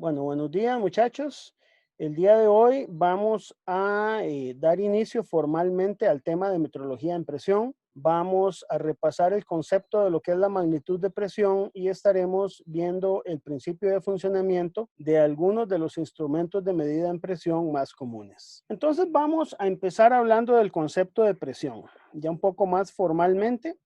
Bueno, buenos días muchachos. El día de hoy vamos a dar inicio formalmente al tema de metrología en presión. Vamos a repasar el concepto de lo que es la magnitud de presión y estaremos viendo el principio de funcionamiento de algunos de los instrumentos de medida en presión más comunes. Entonces vamos a empezar hablando del concepto de presión, ya un poco más formalmente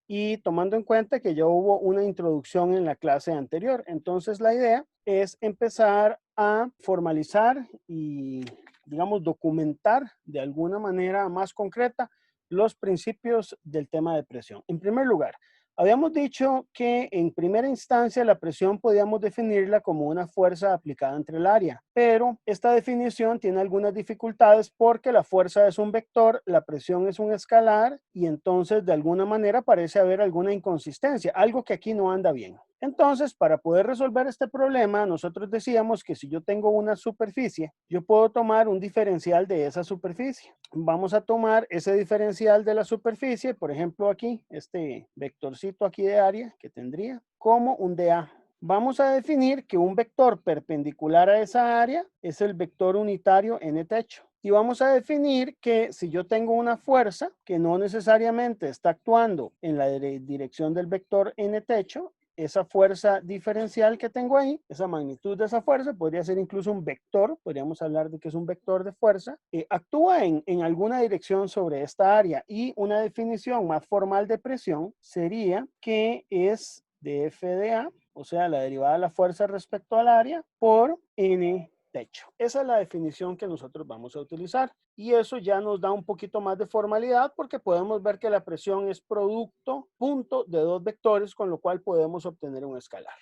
y tomando en cuenta que ya hubo una introducción en la clase anterior. Entonces la idea es empezar a formalizar y, digamos, documentar de alguna manera más concreta los principios del tema de presión. En primer lugar, habíamos dicho que en primera instancia la presión podíamos definirla como una fuerza aplicada entre el área, pero esta definición tiene algunas dificultades porque la fuerza es un vector, la presión es un escalar y entonces de alguna manera parece haber alguna inconsistencia, algo que aquí no anda bien. Entonces, para poder resolver este problema, nosotros decíamos que si yo tengo una superficie, yo puedo tomar un diferencial de esa superficie. Vamos a tomar ese diferencial de la superficie, por ejemplo aquí, este vectorcito aquí de área que tendría, como un dA. Vamos a definir que un vector perpendicular a esa área es el vector unitario n techo. Y vamos a definir que si yo tengo una fuerza que no necesariamente está actuando en la dirección del vector n techo, esa fuerza diferencial que tengo ahí, esa magnitud de esa fuerza, podría ser incluso un vector, podríamos hablar de que es un vector de fuerza, actúa en alguna dirección sobre esta área y una definición más formal de presión sería que es de F de A, o sea, la derivada de la fuerza respecto al área, por N techo. Esa es la definición que nosotros vamos a utilizar y eso ya nos da un poquito más de formalidad porque podemos ver que la presión es producto punto de dos vectores, con lo cual podemos obtener un escalar.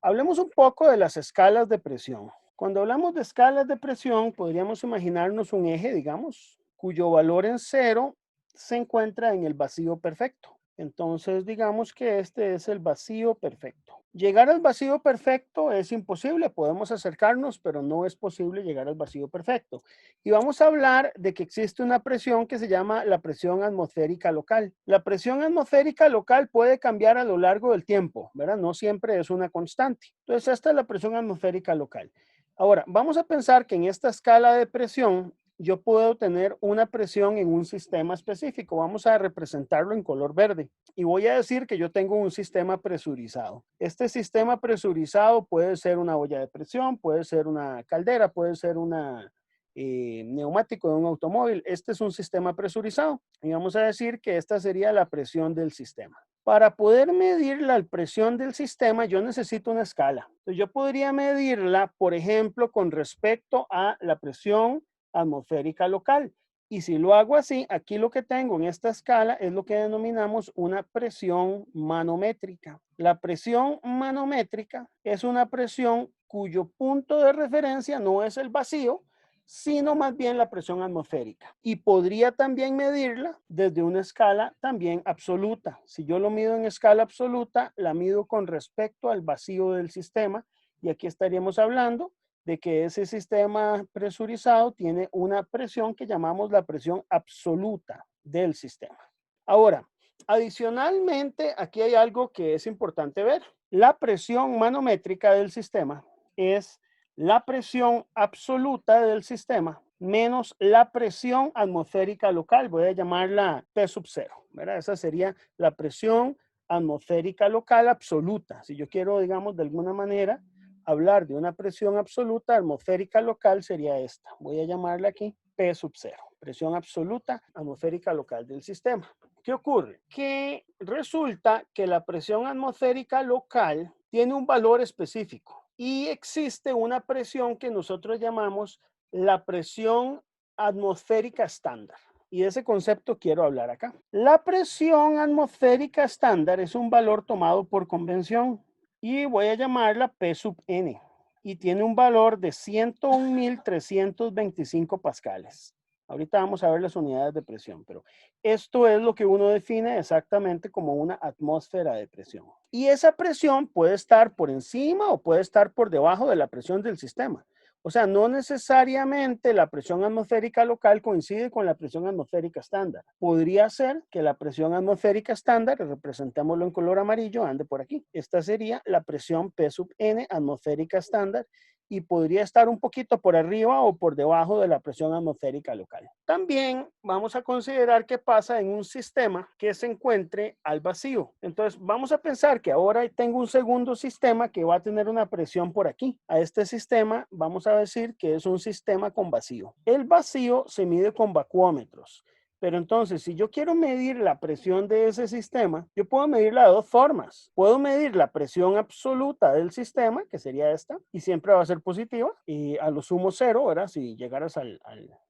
Hablemos un poco de las escalas de presión. Cuando hablamos de escalas de presión, podríamos imaginarnos un eje, digamos, cuyo valor en cero se encuentra en el vacío perfecto. Entonces, digamos que este es el vacío perfecto. Llegar al vacío perfecto es imposible, podemos acercarnos, pero no es posible llegar al vacío perfecto. Y vamos a hablar de que existe una presión que se llama la presión atmosférica local. La presión atmosférica local puede cambiar a lo largo del tiempo, ¿verdad? No siempre es una constante. Entonces, esta es la presión atmosférica local. Ahora, vamos a pensar que en esta escala de presión yo puedo tener una presión en un sistema específico. Vamos a representarlo en color verde. Y voy a decir que yo tengo un sistema presurizado. Este sistema presurizado puede ser una olla de presión, puede ser una caldera, puede ser una neumático de un automóvil. Este es un sistema presurizado. Y vamos a decir que esta sería la presión del sistema. Para poder medir la presión del sistema, yo necesito una escala. Entonces, yo podría medirla, por ejemplo, con respecto a la presión atmosférica local. Y si lo hago así, aquí lo que tengo en esta escala es lo que denominamos una presión manométrica. La presión manométrica es una presión cuyo punto de referencia no es el vacío, sino más bien la presión atmosférica. Y podría también medirla desde una escala también absoluta. Si yo lo mido en escala absoluta, la mido con respecto al vacío del sistema. Y aquí estaríamos hablando de que ese sistema presurizado tiene una presión que llamamos la presión absoluta del sistema. Ahora, adicionalmente, aquí hay algo que es importante ver. La presión manométrica del sistema es la presión absoluta del sistema menos la presión atmosférica local. Voy a llamarla P sub 0, ¿verdad? Esa sería la presión atmosférica local absoluta. Si yo quiero, digamos, de alguna manera hablar de una presión absoluta atmosférica local sería esta. Voy a llamarla aquí P sub 0, presión absoluta atmosférica local del sistema. ¿Qué ocurre? Que resulta que la presión atmosférica local tiene un valor específico y existe una presión que nosotros llamamos la presión atmosférica estándar. Y de ese concepto quiero hablar acá. La presión atmosférica estándar es un valor tomado por convención y voy a llamarla P sub n y tiene un valor de 101.325 pascales. Ahorita vamos a ver las unidades de presión, pero esto es lo que uno define exactamente como una atmósfera de presión. Y esa presión puede estar por encima o puede estar por debajo de la presión del sistema. O sea, no necesariamente la presión atmosférica local coincide con la presión atmosférica estándar. Podría ser que la presión atmosférica estándar, representémoslo en color amarillo, ande por aquí. Esta sería la presión P sub N atmosférica estándar y podría estar un poquito por arriba o por debajo de la presión atmosférica local. También vamos a considerar qué pasa en un sistema que se encuentre al vacío. Entonces, vamos a pensar que ahora tengo un segundo sistema que va a tener una presión por aquí. A este sistema vamos a decir que es un sistema con vacío. El vacío se mide con vacuómetros. Pero entonces, si yo quiero medir la presión de ese sistema, yo puedo medirla de dos formas. Puedo medir la presión absoluta del sistema, que sería esta, y siempre va a ser positiva, y a lo sumo cero, ¿verdad? Si llegaras al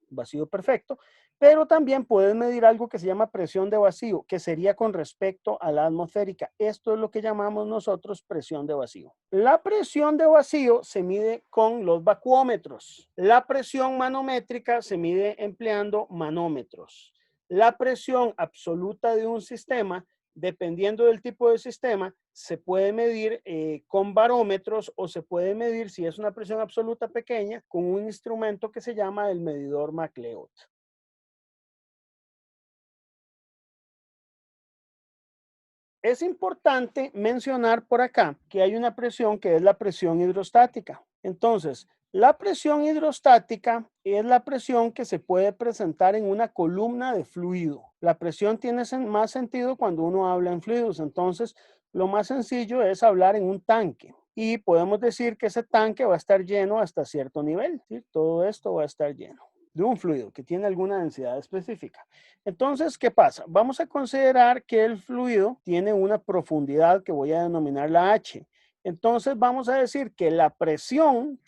vacío perfecto. Pero también puedes medir algo que se llama presión de vacío, que sería con respecto a la atmosférica. Esto es lo que llamamos nosotros presión de vacío. La presión de vacío se mide con los vacuómetros. La presión manométrica se mide empleando manómetros. La presión absoluta de un sistema, dependiendo del tipo de sistema, se puede medir con barómetros o se puede medir, si es una presión absoluta pequeña, con un instrumento que se llama el medidor MacLeod. Es importante mencionar por acá que hay una presión que es la presión hidrostática. Entonces, la presión hidrostática es la presión que se puede presentar en una columna de fluido. La presión tiene más sentido cuando uno habla en fluidos. Entonces, lo más sencillo es hablar en un tanque. Y podemos decir que ese tanque va a estar lleno hasta cierto nivel, ¿sí? Todo esto va a estar lleno de un fluido que tiene alguna densidad específica. Entonces, ¿qué pasa? Vamos a considerar que el fluido tiene una profundidad que voy a denominar la H. Entonces vamos a decir que la presión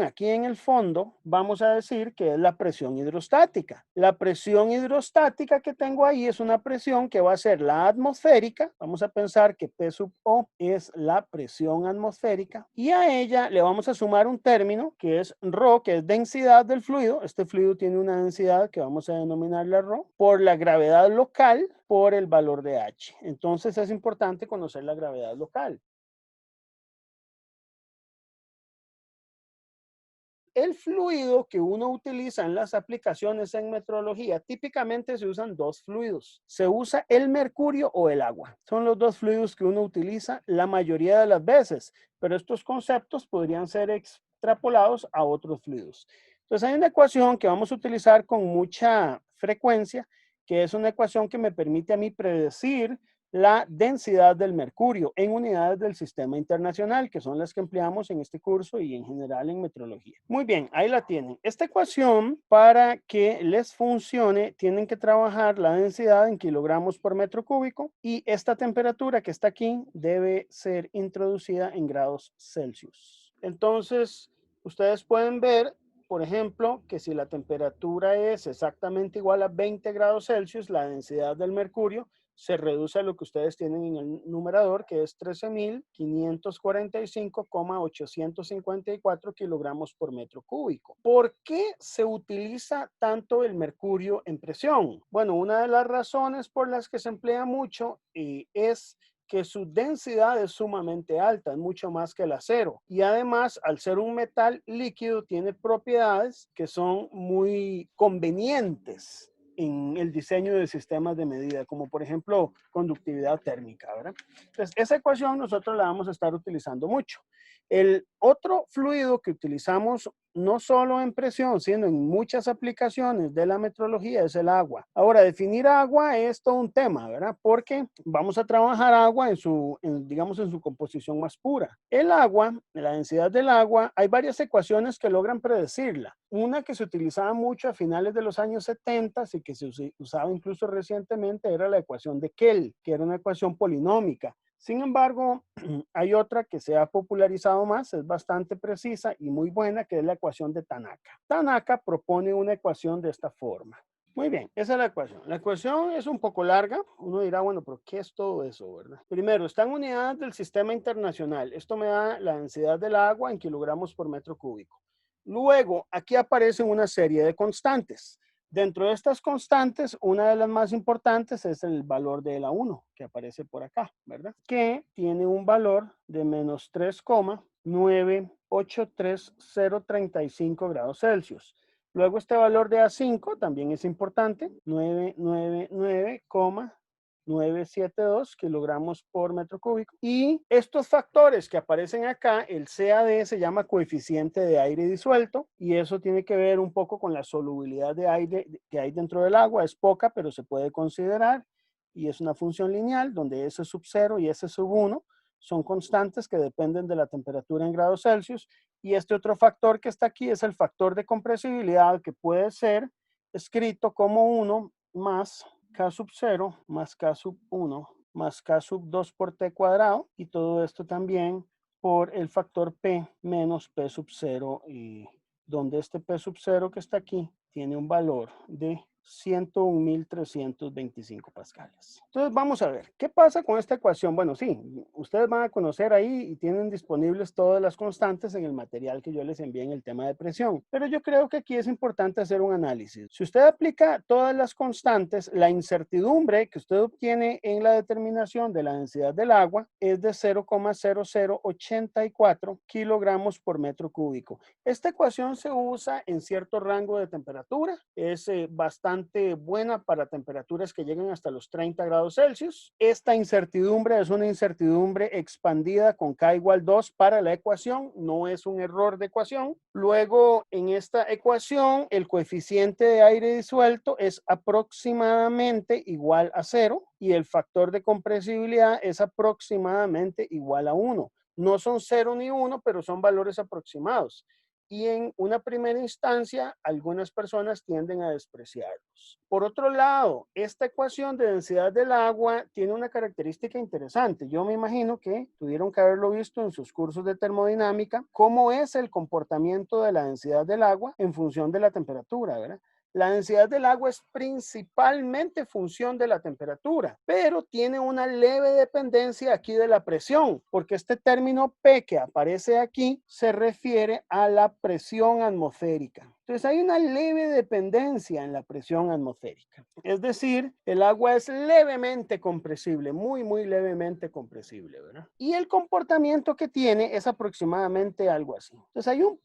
aquí en el fondo, vamos a decir que es la presión hidrostática. La presión hidrostática que tengo ahí es una presión que va a ser la atmosférica. Vamos a pensar que P sub O es la presión atmosférica y a ella le vamos a sumar un término que es ρ, que es densidad del fluido. Este fluido tiene una densidad que vamos a denominarla ρ por la gravedad local por el valor de H. Entonces es importante conocer la gravedad local. El fluido que uno utiliza en las aplicaciones en metrología, típicamente se usan dos fluidos. Se usa el mercurio o el agua. Son los dos fluidos que uno utiliza la mayoría de las veces, pero estos conceptos podrían ser extrapolados a otros fluidos. Entonces hay una ecuación que vamos a utilizar con mucha frecuencia, que es una ecuación que me permite a mí predecir la densidad del mercurio en unidades del sistema internacional, que son las que empleamos en este curso y en general en metrología. Muy bien, ahí la tienen. Esta ecuación, para que les funcione, tienen que trabajar la densidad en kilogramos por metro cúbico y esta temperatura que está aquí debe ser introducida en grados Celsius. Entonces, ustedes pueden ver, por ejemplo, que si la temperatura es exactamente igual a 20 grados Celsius, la densidad del mercurio se reduce a lo que ustedes tienen en el numerador, que es 13.545,854 kilogramos por metro cúbico. ¿Por qué se utiliza tanto el mercurio en presión? Bueno, una de las razones por las que se emplea mucho es que su densidad es sumamente alta, es mucho más que el acero. Y además, al ser un metal líquido, tiene propiedades que son muy convenientes en el diseño de sistemas de medida, como por ejemplo conductividad térmica, ¿verdad? Entonces, esa ecuación nosotros la vamos a estar utilizando mucho. El otro fluido que utilizamos no solo en presión, sino en muchas aplicaciones de la metrología es el agua. Ahora, definir agua es todo un tema, ¿verdad? Porque vamos a trabajar agua digamos, en su composición más pura. El agua, la densidad del agua, hay varias ecuaciones que logran predecirla. Una que se utilizaba mucho a finales de los años 70 y que se usaba incluso recientemente era la ecuación de Kell, que era una ecuación polinómica. Sin embargo, hay otra que se ha popularizado más, es bastante precisa y muy buena, que es la ecuación de Tanaka. Tanaka propone una ecuación de esta forma. Muy bien, esa es la ecuación. La ecuación es un poco larga. Uno dirá, bueno, pero ¿qué es todo eso, verdad? Primero, está en unidades del sistema internacional. Esto me da la densidad del agua en kilogramos por metro cúbico. Luego, aquí aparecen una serie de constantes. Dentro de estas constantes, una de las más importantes es el valor de la 1, que aparece por acá, ¿verdad? Que tiene un valor de menos 3,983035 grados Celsius. Luego este valor de A5 también es importante, 972 kilogramos por metro cúbico. Y estos factores que aparecen acá, el CAD se llama coeficiente de aire disuelto y eso tiene que ver un poco con la solubilidad de aire que hay dentro del agua. Es poca, pero se puede considerar y es una función lineal donde S sub 0 y S sub 1 son constantes que dependen de la temperatura en grados Celsius. Y este otro factor que está aquí es el factor de compresibilidad, que puede ser escrito como 1 más K sub 0 más K sub 1 más K sub 2 por T cuadrado, y todo esto también por el factor P menos P sub 0, y donde este P sub 0 que está aquí tiene un valor de 101.325 pascales. Entonces vamos a ver, ¿qué pasa con esta ecuación? Bueno, sí, ustedes van a conocer ahí y tienen disponibles todas las constantes en el material que yo les envié en el tema de presión, pero yo creo que aquí es importante hacer un análisis. Si usted aplica todas las constantes, la incertidumbre que usted obtiene en la determinación de la densidad del agua es de 0,0084 kilogramos por metro cúbico. Esta ecuación se usa en cierto rango de temperatura, es bastante buena para temperaturas que llegan hasta los 30 grados Celsius. Esta incertidumbre es una incertidumbre expandida con K igual 2 para la ecuación, no es un error de ecuación. Luego, en esta ecuación, el coeficiente de aire disuelto es aproximadamente igual a 0 y el factor de compresibilidad es aproximadamente igual a 1. No son 0 ni 1, pero son valores aproximados. Y en una primera instancia, algunas personas tienden a despreciarlos. Por otro lado, esta ecuación de densidad del agua tiene una característica interesante. Yo me imagino que tuvieron que haberlo visto en sus cursos de termodinámica, cómo es el comportamiento de la densidad del agua en función de la temperatura, ¿verdad? La densidad del agua es principalmente función de la temperatura, pero tiene una leve dependencia aquí de la presión, porque este término P que aparece aquí se refiere a la presión atmosférica. Entonces hay una leve dependencia en la presión atmosférica. Es decir, el agua es levemente compresible, muy levemente compresible, ¿verdad? Y el comportamiento que tiene es aproximadamente algo así. Entonces hay un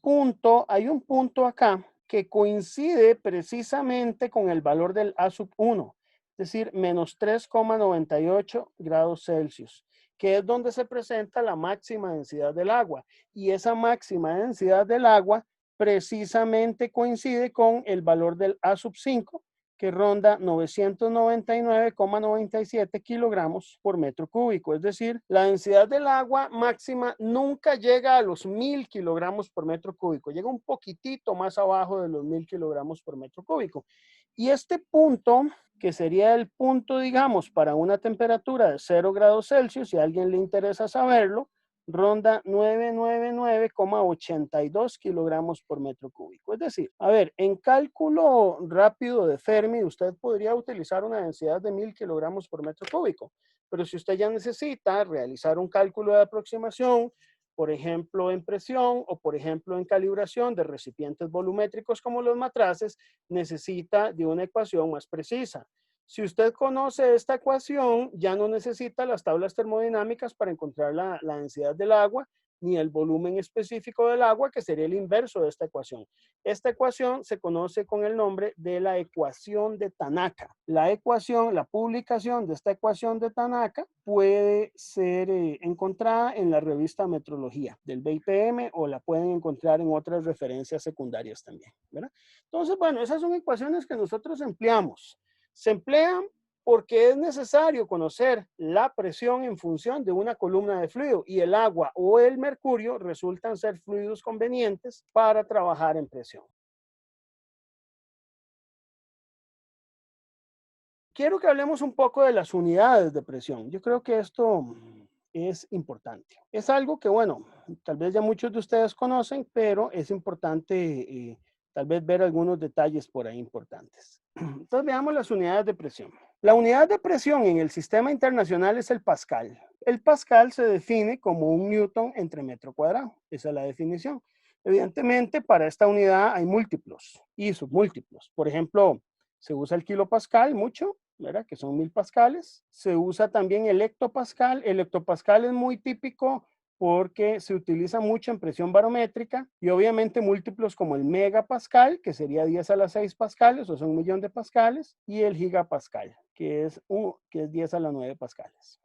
punto acá que coincide precisamente con el valor del A sub 1, es decir, menos 3,98 grados Celsius, que es donde se presenta la máxima densidad del agua. Y esa máxima densidad del agua precisamente coincide con el valor del A sub 5, que ronda 999,97 kilogramos por metro cúbico. Es decir, la densidad del agua máxima nunca llega a los 1.000 kilogramos por metro cúbico. Llega un poquitito más abajo de los 1.000 kilogramos por metro cúbico. Y este punto, que sería el punto, digamos, para una temperatura de 0 grados Celsius, si a alguien le interesa saberlo, ronda 999,82 kilogramos por metro cúbico. Es decir, a ver, en cálculo rápido de Fermi, usted podría utilizar una densidad de 1.000 kilogramos por metro cúbico, pero si usted ya necesita realizar un cálculo de aproximación, por ejemplo, en presión o por ejemplo en calibración de recipientes volumétricos como los matraces, necesita de una ecuación más precisa. Si usted conoce esta ecuación, ya no necesita las tablas termodinámicas para encontrar la densidad del agua, ni el volumen específico del agua, que sería el inverso de esta ecuación. Esta ecuación se conoce con el nombre de la ecuación de Tanaka. La publicación de esta ecuación de Tanaka puede ser encontrada en la revista Metrología del BIPM o la pueden encontrar en otras referencias secundarias también, ¿verdad? Entonces, bueno, esas son ecuaciones que nosotros empleamos. Se emplean porque es necesario conocer la presión en función de una columna de fluido y el agua o el mercurio resultan ser fluidos convenientes para trabajar en presión. Quiero que hablemos un poco de las unidades de presión. Yo creo que esto es importante. Es algo que, bueno, tal vez ya muchos de ustedes conocen, pero es importante tal vez ver algunos detalles por ahí importantes. Entonces veamos las unidades de presión. La unidad de presión en el sistema internacional es el pascal. El pascal se define como un newton entre metro cuadrado. Esa es la definición. Evidentemente, para esta unidad hay múltiplos y submúltiplos. Por ejemplo, Se usa el kilopascal mucho, ¿verdad? Que son 1000 pascales. Se usa también el hectopascal. El hectopascal es muy típico porque se utiliza mucho en presión barométrica y obviamente múltiplos como el megapascal, que sería 10 a la 6 pascales, o sea, 1.000.000 de pascales, y el gigapascal, que es 10 a la 9 pascales.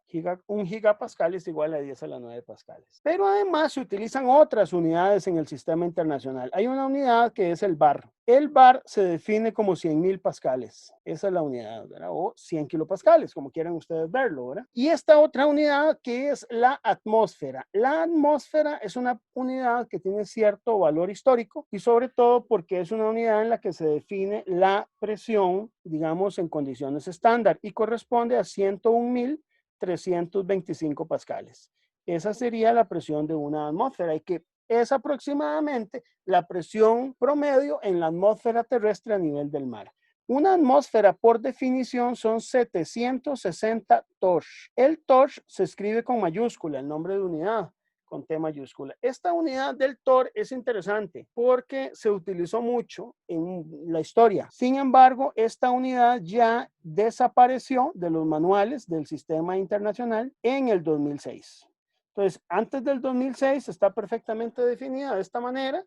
Un gigapascal es igual a 10 a la 9 pascales. Pero además se utilizan otras unidades en el sistema internacional. Hay una unidad que es el bar. El bar se define como 100.000 pascales. Esa es la unidad, ¿verdad? O 100 kilopascales, como quieran ustedes verlo, ¿verdad? Y esta otra unidad que es la atmósfera. La atmósfera es una unidad que tiene cierto valor histórico y sobre todo porque es una unidad en la que se define la presión, digamos, en condiciones estándar y corresponde a 101.325 pascales. Esa sería la presión de una atmósfera y que es aproximadamente la presión promedio en la atmósfera terrestre a nivel del mar. Una atmósfera, por definición, son 760 torch. El torch se escribe con mayúscula, el nombre de unidad, con T mayúscula. Esta unidad del TOR es interesante porque se utilizó mucho en la historia. Sin embargo, esta unidad ya desapareció de los manuales del sistema internacional en el 2006. Entonces, antes del 2006 está perfectamente definida de esta manera.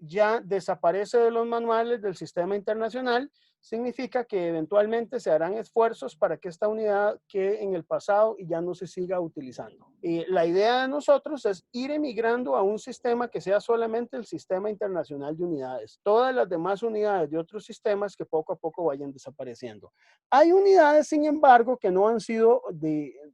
Ya desaparece de los manuales del sistema internacional, significa que eventualmente se harán esfuerzos para que esta unidad quede en el pasado y ya no se siga utilizando. La idea de nosotros es ir emigrando a un sistema que sea solamente el sistema internacional de unidades. Todas las demás unidades de otros sistemas que poco a poco vayan desapareciendo. Hay unidades, sin embargo, que no han sido,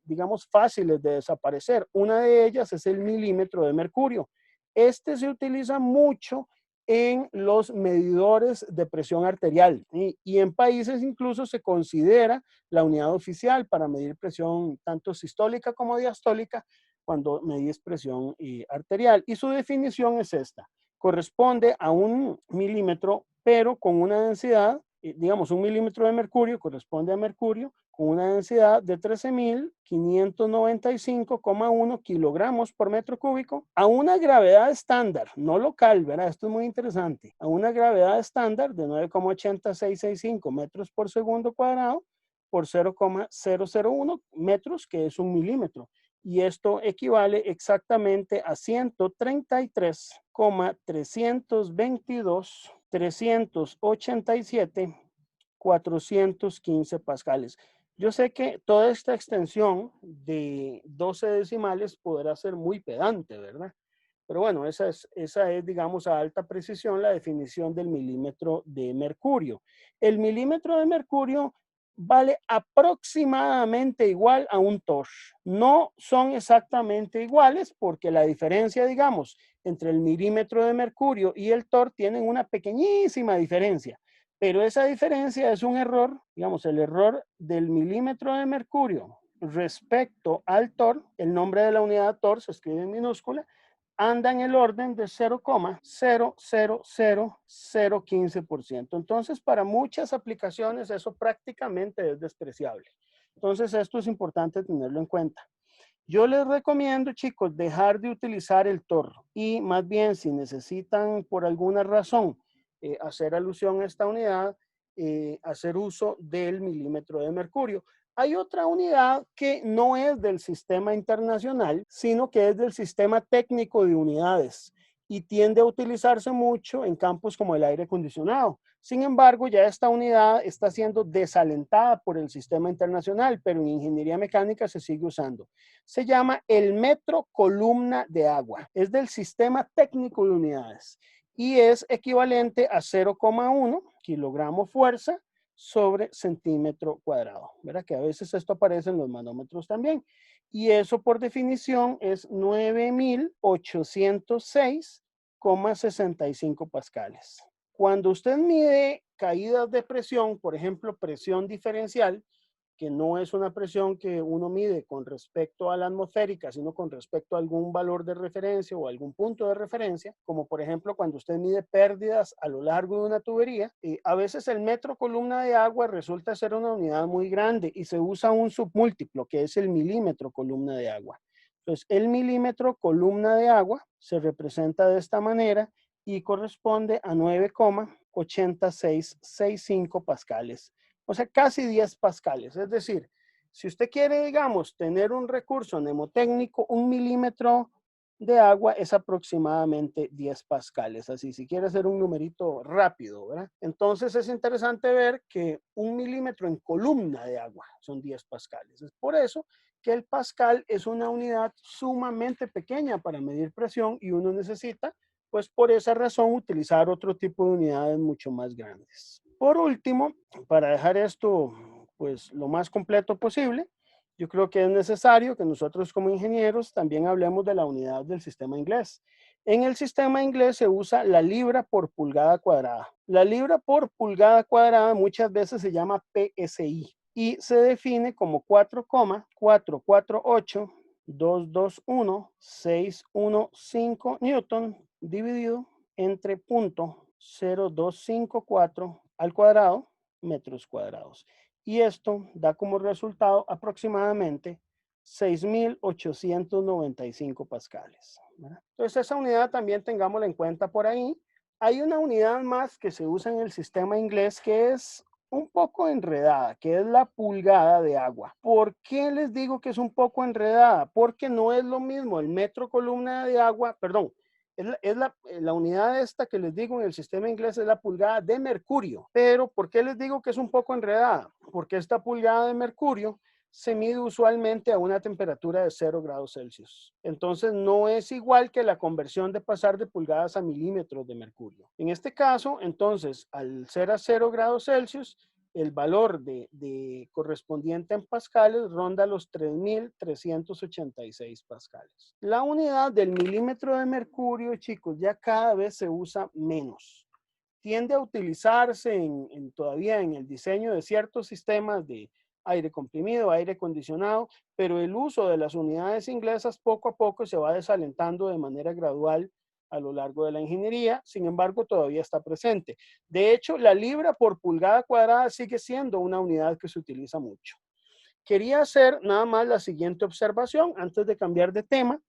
digamos, fáciles de desaparecer. Una de ellas es el milímetro de mercurio. Este se utiliza mucho en los medidores de presión arterial y en países incluso se considera la unidad oficial para medir presión tanto sistólica como diastólica cuando medís presión arterial. Y su definición es esta. Corresponde a un milímetro, pero con una densidad, digamos, un milímetro de mercurio corresponde a mercurio con una densidad de 13.595,1 kilogramos por metro cúbico a una gravedad estándar, no local, ¿verdad? Esto es muy interesante. A una gravedad estándar de 9,8665 metros por segundo cuadrado por 0,001 metros, que es un milímetro. Y esto equivale exactamente a 133,322,387,415 pascales. Yo sé que toda esta extensión de 12 decimales podrá ser muy pedante, ¿verdad? Pero bueno, esa es, digamos, a alta precisión la definición del milímetro de mercurio. El milímetro de mercurio vale aproximadamente igual a un torch. No son exactamente iguales porque la diferencia, digamos, entre el milímetro de mercurio y el torch tienen una pequeñísima diferencia. Pero esa diferencia es un error, digamos, el error del milímetro de mercurio respecto al torch. El nombre de la unidad torch se escribe en minúscula, anda en el orden de 0,000015%. Entonces, para muchas aplicaciones eso prácticamente es despreciable. Entonces, esto es importante tenerlo en cuenta. Yo les recomiendo, chicos, dejar de utilizar el TOR y más bien si necesitan por alguna razón hacer alusión a esta unidad, hacer uso del milímetro de mercurio. Hay otra unidad que no es del sistema internacional, sino que es del sistema técnico de unidades y tiende a utilizarse mucho en campos como el aire acondicionado. Sin embargo, ya esta unidad está siendo desalentada por el sistema internacional, pero en ingeniería mecánica se sigue usando. Se llama el metro columna de agua. Es del sistema técnico de unidades y es equivalente a 0,1 kilogramo fuerza sobre centímetro cuadrado, ¿verdad? Que a veces esto aparece en los manómetros también. Y eso por definición es 9.806,65 pascales. Cuando usted mide caídas de presión, por ejemplo, presión diferencial, que no es una presión que uno mide con respecto a la atmosférica, sino con respecto a algún valor de referencia o algún punto de referencia, como por ejemplo cuando usted mide pérdidas a lo largo de una tubería, a veces el metro columna de agua resulta ser una unidad muy grande y se usa un submúltiplo que es el milímetro columna de agua. Entonces, el milímetro columna de agua se representa de esta manera y corresponde a 9,806 0.8665 pascales. O sea, casi 10 pascales. Es decir, si usted quiere, digamos, tener un recurso mnemotécnico, 1 milímetro de agua es aproximadamente 10 pascales. Así, si quiere hacer un numerito rápido, ¿verdad? Entonces es interesante ver que 1 milímetro en columna de agua son 10 pascales. Es por eso que el pascal es una unidad sumamente pequeña para medir presión y uno necesita, pues por esa razón, utilizar otro tipo de unidades mucho más grandes. Por último, para dejar esto pues lo más completo posible, yo creo que es necesario que nosotros como ingenieros también hablemos de la unidad del sistema inglés. En el sistema inglés se usa la libra por pulgada cuadrada. La libra por pulgada cuadrada muchas veces se llama PSI y se define como 4,448,221,615 newton dividido entre 0.0254 al cuadrado metros cuadrados. Y esto da como resultado aproximadamente 6.895 pascales, ¿verdad? Entonces esa unidad también tengámosla en cuenta por ahí. Hay una unidad más que se usa en el sistema inglés que es un poco enredada, que es la pulgada de agua. ¿Por qué les digo que es un poco enredada? Porque no es lo mismo el metro columna de agua, perdón, la unidad esta que les digo en el sistema inglés es la pulgada de mercurio. Pero ¿por qué les digo que es un poco enredada? Porque esta pulgada de mercurio se mide usualmente a una temperatura de 0 grados Celsius. Entonces no es igual que la conversión de pasar de pulgadas a milímetros de mercurio. En este caso, entonces, al ser a 0 grados Celsius, el valor de correspondiente en pascales ronda los 3.386 pascales. La unidad del milímetro de mercurio, chicos, ya cada vez se usa menos. Tiende a utilizarse todavía en el diseño de ciertos sistemas de aire comprimido, aire acondicionado, pero el uso de las unidades inglesas poco a poco se va desalentando de manera gradual a lo largo de la ingeniería, sin embargo todavía está presente. De hecho, la libra por pulgada cuadrada sigue siendo una unidad que se utiliza mucho. Quería hacer nada más la siguiente observación antes de cambiar de tema.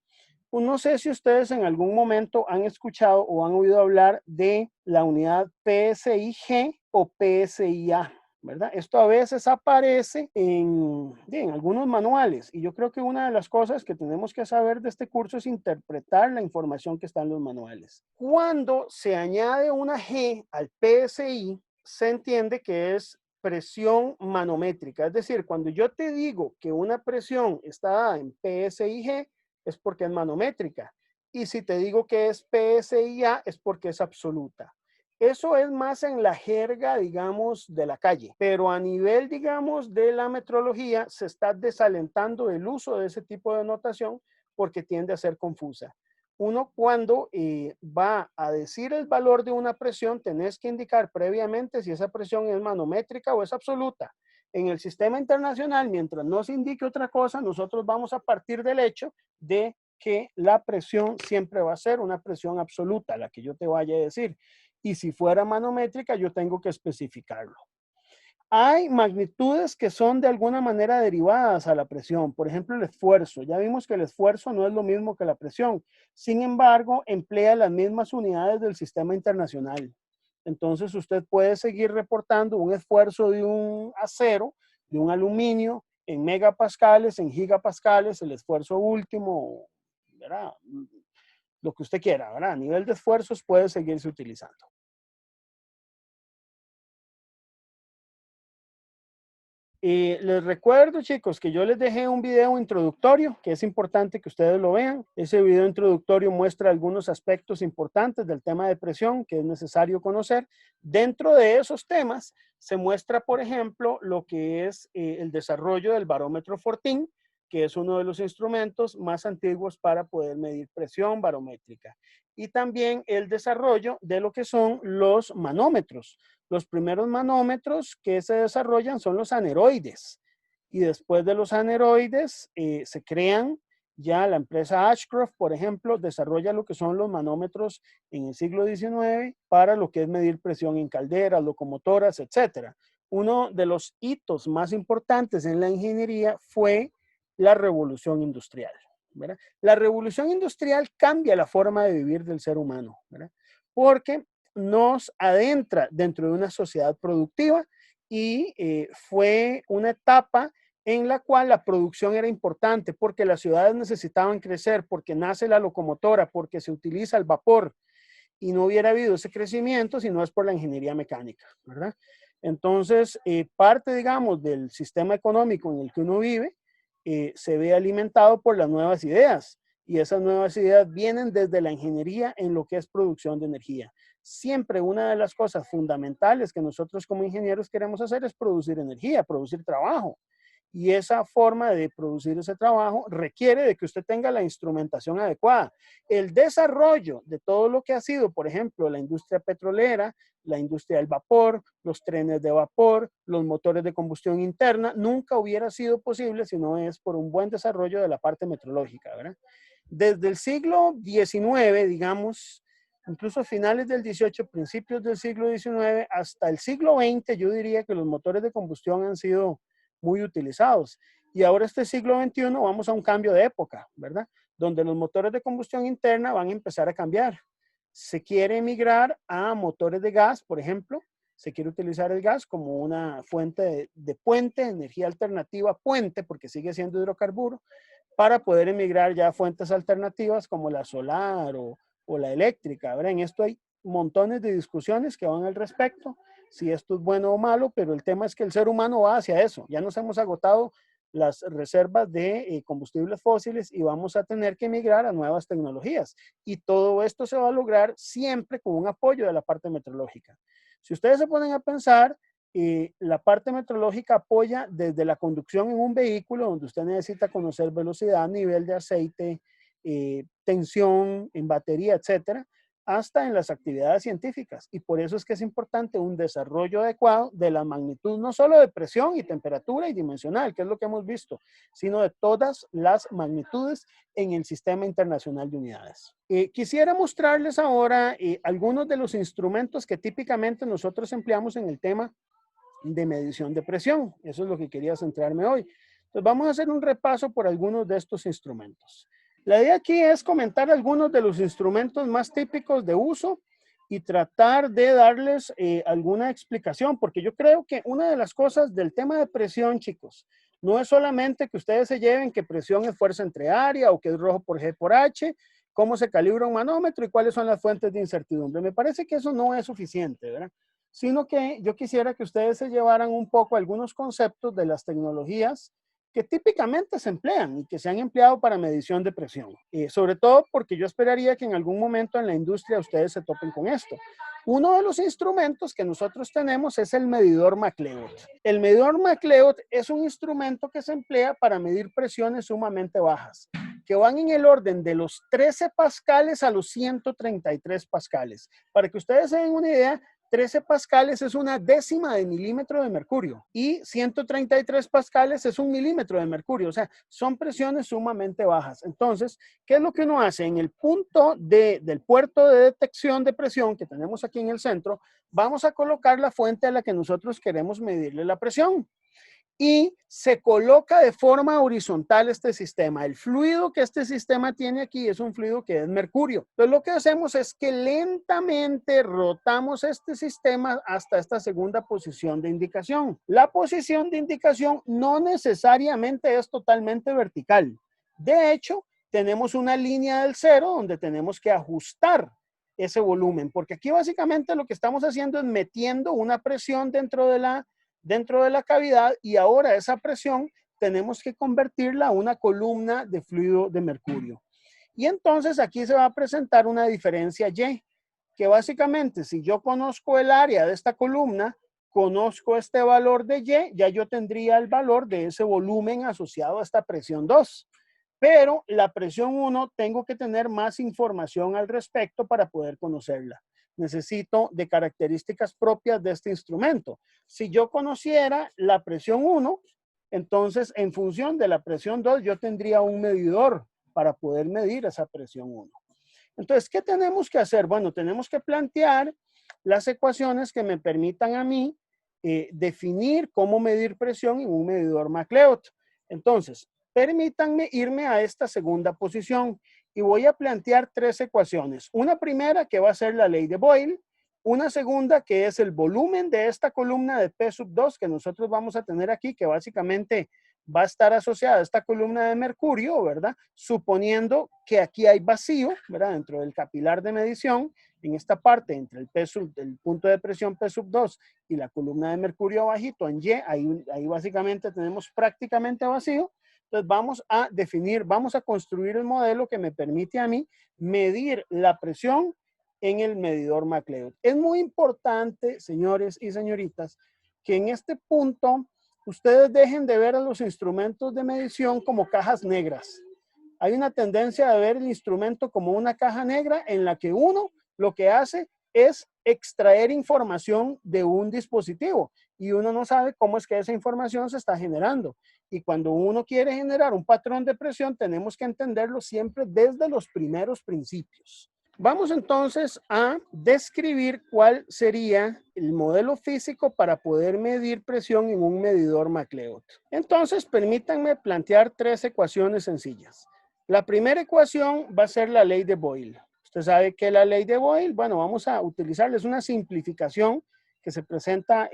No sé si ustedes en algún momento han escuchado o han oído hablar de la unidad PSIG o PSIA, ¿verdad? Esto a veces aparece en algunos manuales y yo creo que una de las cosas que tenemos que saber de este curso es interpretar la información que está en los manuales. Cuando se añade una G al PSI, se entiende que es presión manométrica, es decir, cuando yo te digo que una presión está dada en PSIG, es porque es manométrica. Y si te digo que es PSIA, es porque es absoluta. Eso es más en la jerga, digamos, de la calle. Pero a nivel, digamos, de la metrología, se está desalentando el uso de ese tipo de notación porque tiende a ser confusa. Uno cuando va a decir el valor de una presión, tenés que indicar previamente si esa presión es manométrica o es absoluta. En el sistema internacional, mientras no se indique otra cosa, nosotros vamos a partir del hecho de que la presión siempre va a ser una presión absoluta, la que yo te vaya a decir. Y si fuera manométrica, yo tengo que especificarlo. Hay magnitudes que son de alguna manera derivadas a la presión. Por ejemplo, el esfuerzo. Ya vimos que el esfuerzo no es lo mismo que la presión. Sin embargo, emplea las mismas unidades del sistema internacional. Entonces, usted puede seguir reportando un esfuerzo de un acero, de un aluminio, en megapascales, en gigapascales, el esfuerzo último, ¿verdad? Lo que usted quiera, ¿verdad? A nivel de esfuerzos puede seguirse utilizando. Y les recuerdo, chicos, que yo les dejé un video introductorio, que es importante que ustedes lo vean. Ese video introductorio muestra algunos aspectos importantes del tema de presión que es necesario conocer. Dentro de esos temas se muestra, por ejemplo, lo que es el desarrollo del barómetro Fortin, que es uno de los instrumentos más antiguos para poder medir presión barométrica. Y también el desarrollo de lo que son los manómetros. Los primeros manómetros que se desarrollan son los aneroides. Y después de los aneroides se crean ya la empresa Ashcroft, por ejemplo, desarrolla lo que son los manómetros en el siglo XIX para lo que es medir presión en calderas, locomotoras, etc. Uno de los hitos más importantes en la ingeniería fue la revolución industrial, ¿verdad? La revolución industrial cambia la forma de vivir del ser humano, ¿verdad? Porque nos adentra dentro de una sociedad productiva y fue una etapa en la cual la producción era importante porque las ciudades necesitaban crecer, porque nace la locomotora, porque se utiliza el vapor y no hubiera habido ese crecimiento si no es por la ingeniería mecánica, ¿verdad? Entonces, parte, digamos, del sistema económico en el que uno vive se ve alimentado por las nuevas ideas y esas nuevas ideas vienen desde la ingeniería en lo que es producción de energía. Siempre una de las cosas fundamentales que nosotros como ingenieros queremos hacer es producir energía, producir trabajo. Y esa forma de producir ese trabajo requiere de que usted tenga la instrumentación adecuada. El desarrollo de todo lo que ha sido, por ejemplo, la industria petrolera, la industria del vapor, los trenes de vapor, los motores de combustión interna, nunca hubiera sido posible si no es por un buen desarrollo de la parte metrológica, ¿verdad? Desde el siglo XIX, digamos, incluso finales del XVIII, principios del siglo XIX, hasta el siglo XX, yo diría que los motores de combustión han sido muy utilizados. Y ahora este siglo XXI vamos a un cambio de época, ¿verdad? Donde los motores de combustión interna van a empezar a cambiar. Se quiere migrar a motores de gas, por ejemplo. Se quiere utilizar el gas como una fuente de puente, energía alternativa puente, porque sigue siendo hidrocarburo, para poder emigrar ya a fuentes alternativas como la solar o la eléctrica, ¿verdad? En esto hay montones de discusiones que van al respecto, si esto es bueno o malo, pero el tema es que el ser humano va hacia eso. Ya nos hemos agotado las reservas de combustibles fósiles y vamos a tener que migrar a nuevas tecnologías. Y todo esto se va a lograr siempre con un apoyo de la parte meteorológica. Si ustedes se ponen a pensar, la parte meteorológica apoya desde la conducción en un vehículo donde usted necesita conocer velocidad, nivel de aceite, tensión en batería, etcétera, hasta en las actividades científicas. Y por eso es que es importante un desarrollo adecuado de la magnitud, no solo de presión y temperatura y dimensional, que es lo que hemos visto, sino de todas las magnitudes en el sistema internacional de unidades. Quisiera mostrarles ahora algunos de los instrumentos que típicamente nosotros empleamos en el tema de medición de presión. Eso es lo que quería centrarme hoy. Entonces vamos a hacer un repaso por algunos de estos instrumentos. La idea aquí es comentar algunos de los instrumentos más típicos de uso y tratar de darles alguna explicación, porque yo creo que una de las cosas del tema de presión, chicos, no es solamente que ustedes se lleven que presión es fuerza entre área o que es rojo por G por H, cómo se calibra un manómetro y cuáles son las fuentes de incertidumbre. Me parece que eso no es suficiente, ¿verdad? Sino que yo quisiera que ustedes se llevaran un poco algunos conceptos de las tecnologías que típicamente se emplean y que se han empleado para medición de presión. Sobre todo porque yo esperaría que en algún momento en la industria ustedes se topen con esto. Uno de los instrumentos que nosotros tenemos es el medidor MacLeod. El medidor MacLeod es un instrumento que se emplea para medir presiones sumamente bajas, que van en el orden de los 13 pascales a los 133 pascales. Para que ustedes se den una idea, 13 pascales es una décima de milímetro de mercurio y 133 pascales es un milímetro de mercurio. O sea, son presiones sumamente bajas. Entonces, ¿qué es lo que uno hace? En el punto del puerto de detección de presión que tenemos aquí en el centro, vamos a colocar la fuente a la que nosotros queremos medirle la presión. Y se coloca de forma horizontal este sistema. El fluido que este sistema tiene aquí es un fluido que es mercurio. Entonces lo que hacemos es que lentamente rotamos este sistema hasta esta segunda posición de indicación. La posición de indicación no necesariamente es totalmente vertical. De hecho, tenemos una línea del cero donde tenemos que ajustar ese volumen, porque aquí básicamente lo que estamos haciendo es metiendo una presión dentro de la cavidad y ahora esa presión tenemos que convertirla a una columna de fluido de mercurio. Y entonces aquí se va a presentar una diferencia Y, que básicamente si yo conozco el área de esta columna, conozco este valor de Y, ya yo tendría el valor de ese volumen asociado a esta presión 2. Pero la presión 1 tengo que tener más información al respecto para poder conocerla. Necesito de características propias de este instrumento. Si yo conociera la presión 1, entonces en función de la presión 2 yo tendría un medidor para poder medir esa presión 1. Entonces, ¿qué tenemos que hacer? Bueno, tenemos que plantear las ecuaciones que me permitan a mí definir cómo medir presión en un medidor MacLeod. Entonces, permítanme irme a esta segunda posición y voy a plantear tres ecuaciones. Una primera que va a ser la ley de Boyle, Una segunda que es el volumen de esta columna de P sub 2 que nosotros vamos a tener aquí, que básicamente va a estar asociada a esta columna de mercurio, ¿verdad? Suponiendo que aquí hay vacío, ¿verdad? Dentro del capilar de medición, en esta parte, entre el punto de presión P sub 2 y la columna de mercurio abajito en Y, ahí básicamente tenemos prácticamente vacío. Entonces vamos a definir, vamos a construir el modelo que me permite a mí medir la presión en el medidor MacLeod. Es muy importante, señores y señoritas, que en este punto ustedes dejen de ver a los instrumentos de medición como cajas negras. Hay una tendencia de ver el instrumento como una caja negra en la que uno lo que hace es extraer información de un dispositivo y uno no sabe cómo es que esa información se está generando. Y cuando uno quiere generar un patrón de presión, tenemos que entenderlo siempre desde los primeros principios. Vamos entonces a describir cuál sería el modelo físico para poder medir presión en un medidor MacLeod. Entonces, permítanme plantear tres ecuaciones sencillas. La primera ecuación va a ser la ley de Boyle. Usted sabe que la ley de Boyle, bueno, vamos a utilizarla, es una simplificación que se presenta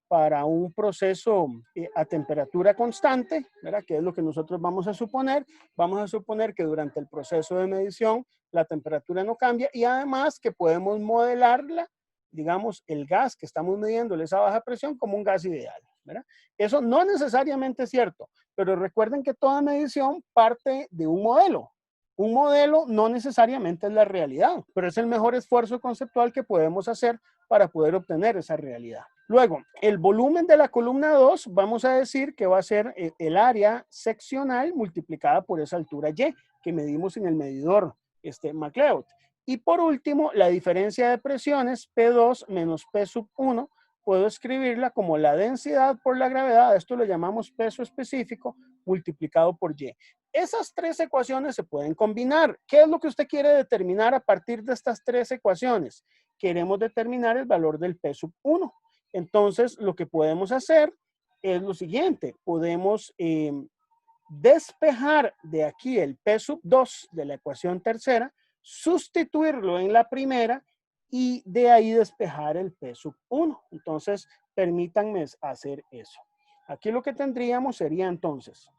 para un proceso a temperatura constante, ¿verdad? Que es lo que nosotros vamos a suponer. Vamos a suponer que durante el proceso de medición la temperatura no cambia y además que podemos modelarla, digamos, el gas que estamos midiendo, esa baja presión, como un gas ideal, ¿verdad? Eso no necesariamente es cierto, pero recuerden que toda medición parte de un modelo. Un modelo no necesariamente es la realidad, pero es el mejor esfuerzo conceptual que podemos hacer para poder obtener esa realidad. Luego, el volumen de la columna 2, vamos a decir que va a ser el área seccional multiplicada por esa altura Y que medimos en el medidor MacLeod. Y por último, la diferencia de presiones P2 menos P sub 1, puedo escribirla como la densidad por la gravedad, esto lo llamamos peso específico, multiplicado por Y. Esas tres ecuaciones se pueden combinar. ¿Qué es lo que usted quiere determinar a partir de estas tres ecuaciones? Queremos determinar el valor del P sub 1. Entonces, lo que podemos hacer es lo siguiente. Podemos despejar de aquí el P sub 2 de la ecuación tercera, sustituirlo en la primera y de ahí despejar el P sub 1. Entonces, permítanme hacer eso. Aquí lo que tendríamos sería entonces,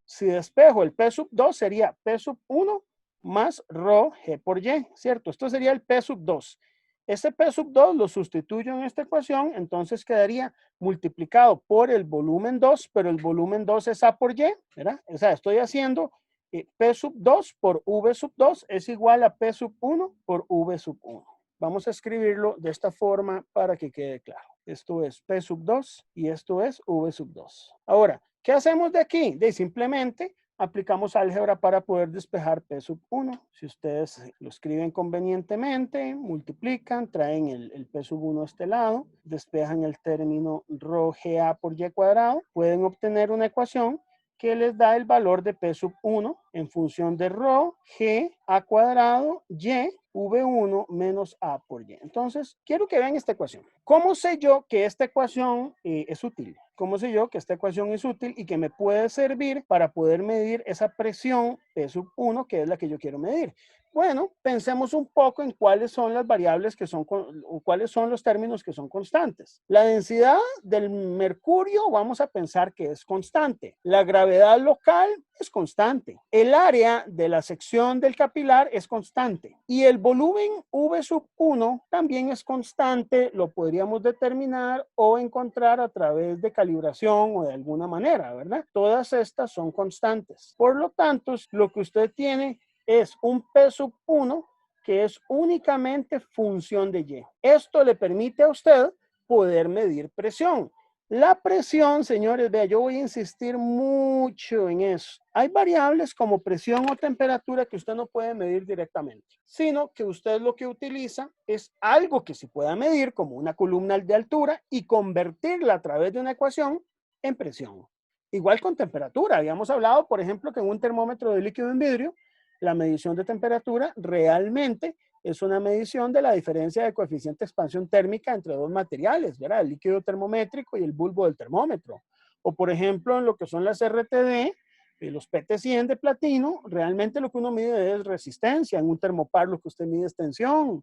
si despejo el P sub 2 sería P sub 1 más rho G por Y, ¿cierto? Esto sería el P sub 2. Ese P sub 2 lo sustituyo en esta ecuación, entonces quedaría multiplicado por el volumen 2, pero el volumen 2 es A por Y, ¿verdad? O sea, estoy haciendo P sub 2 por V sub 2 es igual a P sub 1 por V sub 1. Vamos a escribirlo de esta forma para que quede claro. Esto es P sub 2 y esto es V sub 2. Ahora, ¿qué hacemos de aquí? De simplemente aplicamos álgebra para poder despejar P sub 1. Si ustedes lo escriben convenientemente, multiplican, traen el P sub 1 a este lado, despejan el término rho GA por Y cuadrado, pueden obtener una ecuación que les da el valor de P sub 1 en función de rho G A cuadrado Y V1 menos A por Y. Entonces, quiero que vean esta ecuación. ¿Cómo sé yo que esta ecuación es útil? ¿Cómo sé yo que esta ecuación es útil y que me puede servir para poder medir esa presión P sub 1, que es la que yo quiero medir? Bueno, pensemos un poco en cuáles son las variables que son, o cuáles son los términos que son constantes. La densidad del mercurio vamos a pensar que es constante. La gravedad local es constante. El área de la sección del capilar es constante. Y el volumen V sub 1 también es constante. Lo podríamos determinar o encontrar a través de calibración o de alguna manera, ¿verdad? Todas estas son constantes. Por lo tanto, lo que usted tiene es un P sub 1 que es únicamente función de Y. Esto le permite a usted poder medir presión. La presión, señores, vea, yo voy a insistir mucho en eso. Hay variables como presión o temperatura que usted no puede medir directamente, sino que usted lo que utiliza es algo que se pueda medir como una columna de altura y convertirla a través de una ecuación en presión. Igual con temperatura. Habíamos hablado, por ejemplo, que en un termómetro de líquido en vidrio, la medición de temperatura realmente es una medición de la diferencia de coeficiente de expansión térmica entre dos materiales, ¿verdad? El líquido termométrico y el bulbo del termómetro. O por ejemplo, en lo que son las RTD, los PT100 de platino, realmente lo que uno mide es resistencia. En un termopar lo que usted mide es tensión.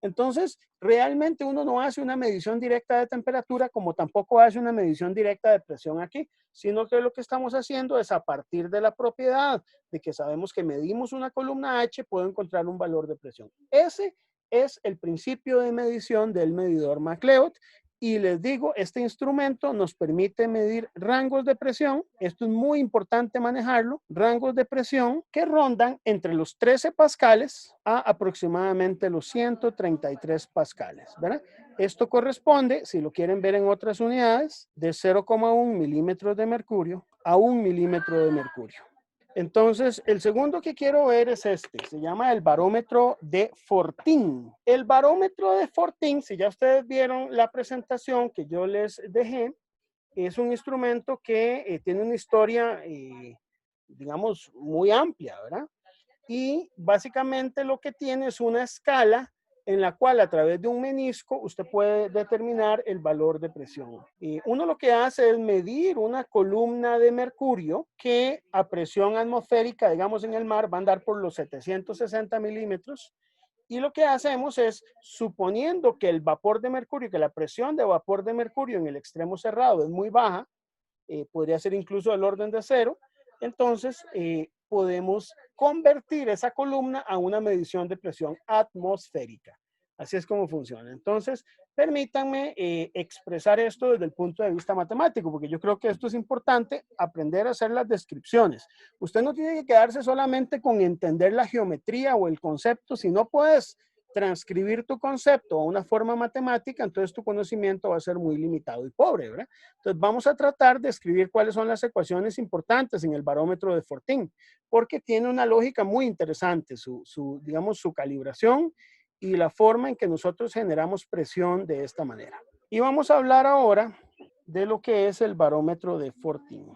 Entonces, realmente uno no hace una medición directa de temperatura como tampoco hace una medición directa de presión aquí, sino que lo que estamos haciendo es a partir de la propiedad de que sabemos que medimos una columna H, puedo encontrar un valor de presión. Ese es el principio de medición del medidor MacLeod. Y les digo, este instrumento nos permite medir rangos de presión. Esto es muy importante manejarlo. Rangos de presión que rondan entre los 13 pascales a aproximadamente los 133 pascales, ¿verdad? Esto corresponde, si lo quieren ver en otras unidades, de 0,1 milímetros de mercurio a 1 milímetro de mercurio. Entonces, el segundo que quiero ver es este, se llama el barómetro de Fortin. El barómetro de Fortin, si ya ustedes vieron la presentación que yo les dejé, es un instrumento que tiene una historia, digamos, muy amplia, ¿verdad? Y básicamente lo que tiene es una escala en la cual a través de un menisco usted puede determinar el valor de presión. Y uno lo que hace es medir una columna de mercurio que a presión atmosférica, digamos en el mar, va a andar por los 760 milímetros. Y lo que hacemos es, suponiendo que el vapor de mercurio, que la presión de vapor de mercurio en el extremo cerrado es muy baja, podría ser incluso del orden de cero, entonces podemos convertir esa columna a una medición de presión atmosférica. Así es como funciona. Entonces, permítanme expresar esto desde el punto de vista matemático, porque yo creo que esto es importante, aprender a hacer las descripciones. Usted no tiene que quedarse solamente con entender la geometría o el concepto, si no puedes transcribir tu concepto a una forma matemática, entonces tu conocimiento va a ser muy limitado y pobre, ¿verdad? Entonces vamos a tratar de escribir cuáles son las ecuaciones importantes en el barómetro de Fortin, porque tiene una lógica muy interesante, digamos, su calibración y la forma en que nosotros generamos presión de esta manera. Y vamos a hablar ahora de lo que es el barómetro de Fortin.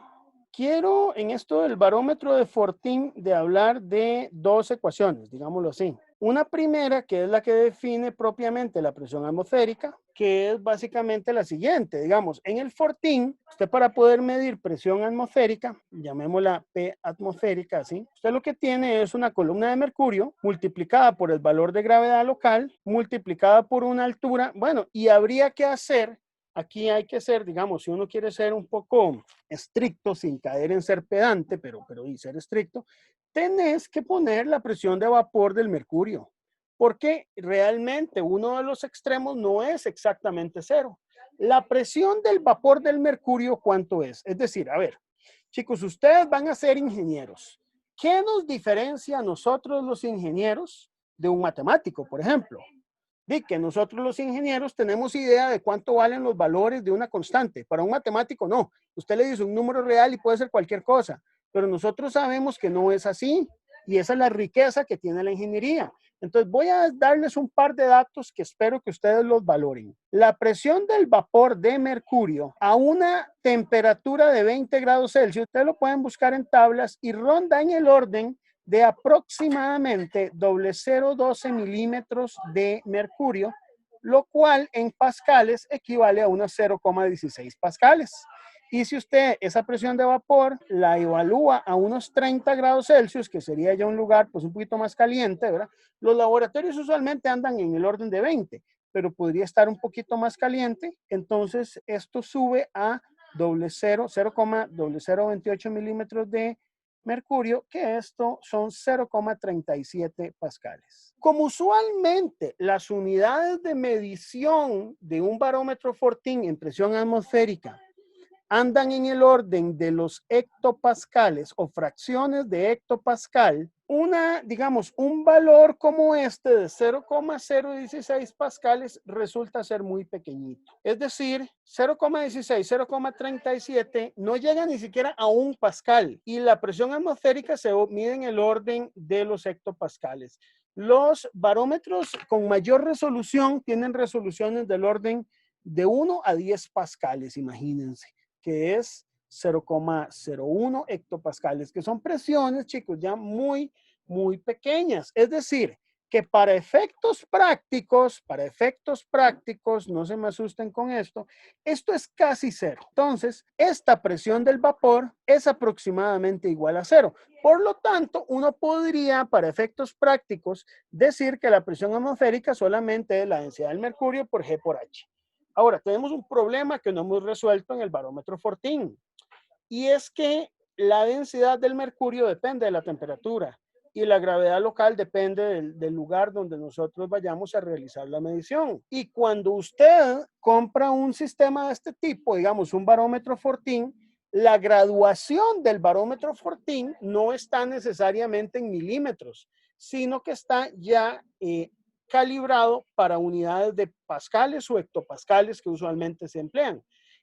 Quiero en esto del barómetro de Fortin de hablar de dos ecuaciones, digámoslo así. Una primera, que es la que define propiamente la presión atmosférica, que es básicamente la siguiente, digamos, en el Fortin, usted para poder medir presión atmosférica, llamémosla P atmosférica, ¿sí? Usted lo que tiene es una columna de mercurio multiplicada por el valor de gravedad local, multiplicada por una altura, bueno, y habría que hacer, aquí hay que ser, digamos, si uno quiere ser un poco estricto, sin caer en ser pedante, pero y ser estricto, tenés que poner la presión de vapor del mercurio, porque realmente uno de los extremos no es exactamente cero. La presión del vapor del mercurio, ¿cuánto es? Es decir, a ver, chicos, ustedes van a ser ingenieros. ¿Qué nos diferencia a nosotros los ingenieros de un matemático, por ejemplo? De que nosotros los ingenieros tenemos idea de cuánto valen los valores de una constante. Para un matemático no. Usted le dice un número real y puede ser cualquier cosa, pero nosotros sabemos que no es así y esa es la riqueza que tiene la ingeniería. Entonces voy a darles un par de datos que espero que ustedes los valoren. La presión del vapor de mercurio a una temperatura de 20 grados Celsius, ustedes lo pueden buscar en tablas y ronda en el orden de aproximadamente 0,012 milímetros de mercurio, lo cual en pascales equivale a unos 0,16 pascales. Y si usted esa presión de vapor la evalúa a unos 30 grados Celsius, que sería ya un lugar pues un poquito más caliente, ¿verdad? Los laboratorios usualmente andan en el orden de 20, pero podría estar un poquito más caliente. Entonces esto sube a 0,0028 milímetros de mercurio, que esto son 0,37 pascales. Como usualmente las unidades de medición de un barómetro Fortin en presión atmosférica andan en el orden de los hectopascales o fracciones de hectopascal, digamos, un valor como este de 0,016 pascales resulta ser muy pequeñito. Es decir, 0,16, 0,37 no llega ni siquiera a un pascal y la presión atmosférica se mide en el orden de los hectopascales. Los barómetros con mayor resolución tienen resoluciones del orden de 1 a 10 pascales, imagínense, que es 0,01 hectopascales, que son presiones, chicos, ya muy, muy pequeñas. Es decir, que para efectos prácticos, no se me asusten con esto es casi cero. Entonces, esta presión del vapor es aproximadamente igual a cero. Por lo tanto, uno podría, para efectos prácticos, decir que la presión atmosférica solamente es la densidad del mercurio por G por H. Ahora, tenemos un problema que no hemos resuelto en el barómetro Fortin, y es que la densidad del mercurio depende de la temperatura y la gravedad local depende del lugar donde nosotros vayamos a realizar la medición. Y cuando usted compra un sistema de este tipo, digamos un barómetro Fortin, la graduación del barómetro Fortin no está necesariamente en milímetros, sino que está ya calibrado para unidades de pascales o hectopascales que usualmente se emplean.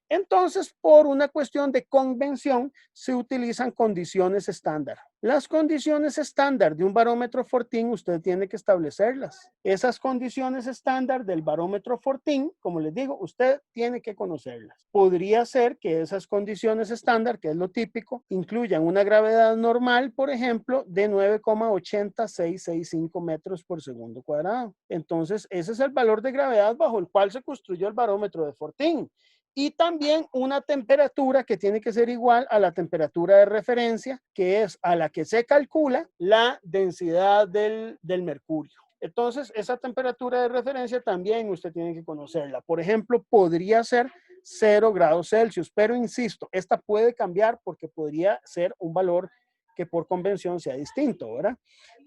Entonces, por una cuestión de convención, se utilizan condiciones estándar. Las condiciones estándar de un barómetro Fortin, usted tiene que establecerlas. Esas condiciones estándar del barómetro Fortin, como les digo, usted tiene que conocerlas. Podría ser que esas condiciones estándar, que es lo típico, incluyan una gravedad normal, por ejemplo, de 9,80665 metros por segundo cuadrado. Entonces, ese es el valor de gravedad bajo el cual se construyó el barómetro de Fortin. Y también una temperatura que tiene que ser igual a la temperatura de referencia, que es a la que se calcula la densidad del mercurio. Entonces, esa temperatura de referencia también usted tiene que conocerla. Por ejemplo, podría ser 0 grados Celsius, pero insisto, esta puede cambiar porque podría ser un valor que por convención sea distinto, ¿verdad?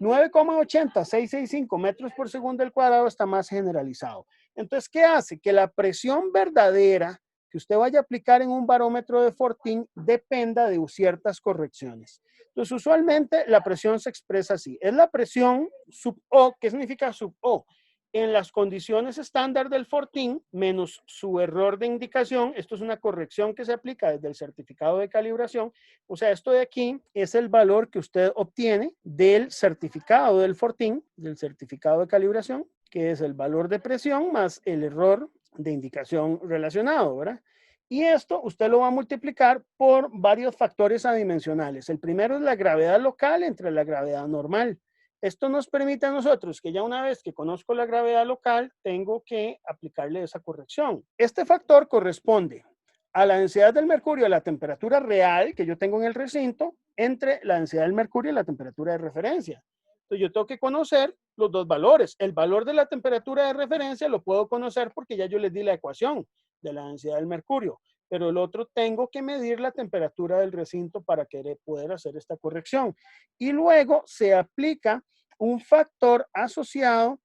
9,80665 metros por segundo al cuadrado está más generalizado. Entonces, ¿qué hace? Que la presión verdadera que usted vaya a aplicar en un barómetro de Fortin dependa de ciertas correcciones. Entonces, usualmente la presión se expresa así. Es la presión sub O. ¿Qué significa sub O? En las condiciones estándar del Fortin menos su error de indicación. Esto es una corrección que se aplica desde el certificado de calibración. O sea, esto de aquí es el valor que usted obtiene del certificado del Fortin, del certificado de calibración, que es el valor de presión más el error de indicación relacionado, ¿verdad? Y esto usted lo va a multiplicar por varios factores adimensionales. El primero es la gravedad local entre la gravedad normal. Esto nos permite a nosotros que ya una vez que conozco la gravedad local, tengo que aplicarle esa corrección. Este factor corresponde a la densidad del mercurio, a la temperatura real que yo tengo en el recinto, entre la densidad del mercurio y la temperatura de referencia. Entonces yo tengo que conocer los dos valores. El valor de la temperatura de referencia lo puedo conocer porque ya yo les di la ecuación de la densidad del mercurio, pero el otro tengo que medir la temperatura del recinto para poder hacer esta corrección. Y luego se aplica un factor asociado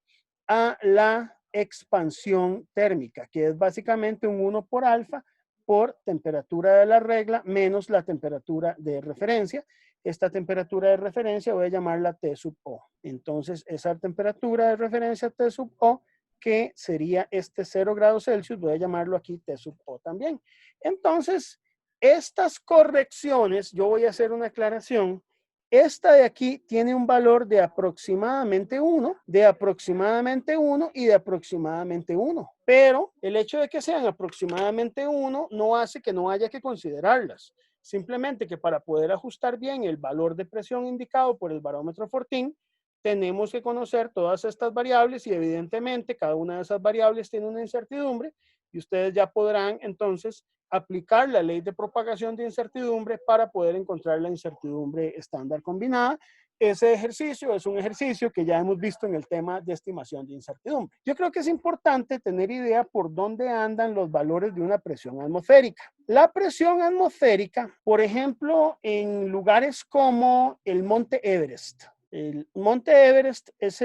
a la expansión térmica, que es básicamente un 1 por alfa por temperatura de la regla menos la temperatura de referencia. Esta temperatura de referencia voy a llamarla T sub O. Entonces, esa temperatura de referencia T sub O, que sería este 0 grados Celsius, voy a llamarlo aquí T sub O también. Entonces, estas correcciones, yo voy a hacer una aclaración. Esta de aquí tiene un valor de aproximadamente 1, de aproximadamente 1 y de aproximadamente 1. Pero el hecho de que sean aproximadamente 1 no hace que no haya que considerarlas. Simplemente que para poder ajustar bien el valor de presión indicado por el barómetro Fortin, tenemos que conocer todas estas variables y evidentemente cada una de esas variables tiene una incertidumbre y ustedes ya podrán entonces aplicar la ley de propagación de incertidumbre para poder encontrar la incertidumbre estándar combinada. Ese ejercicio es un ejercicio que ya hemos visto en el tema de estimación de incertidumbre. Yo creo que es importante tener idea por dónde andan los valores de una presión atmosférica. La presión atmosférica, por ejemplo, en lugares como el Monte Everest. El Monte Everest es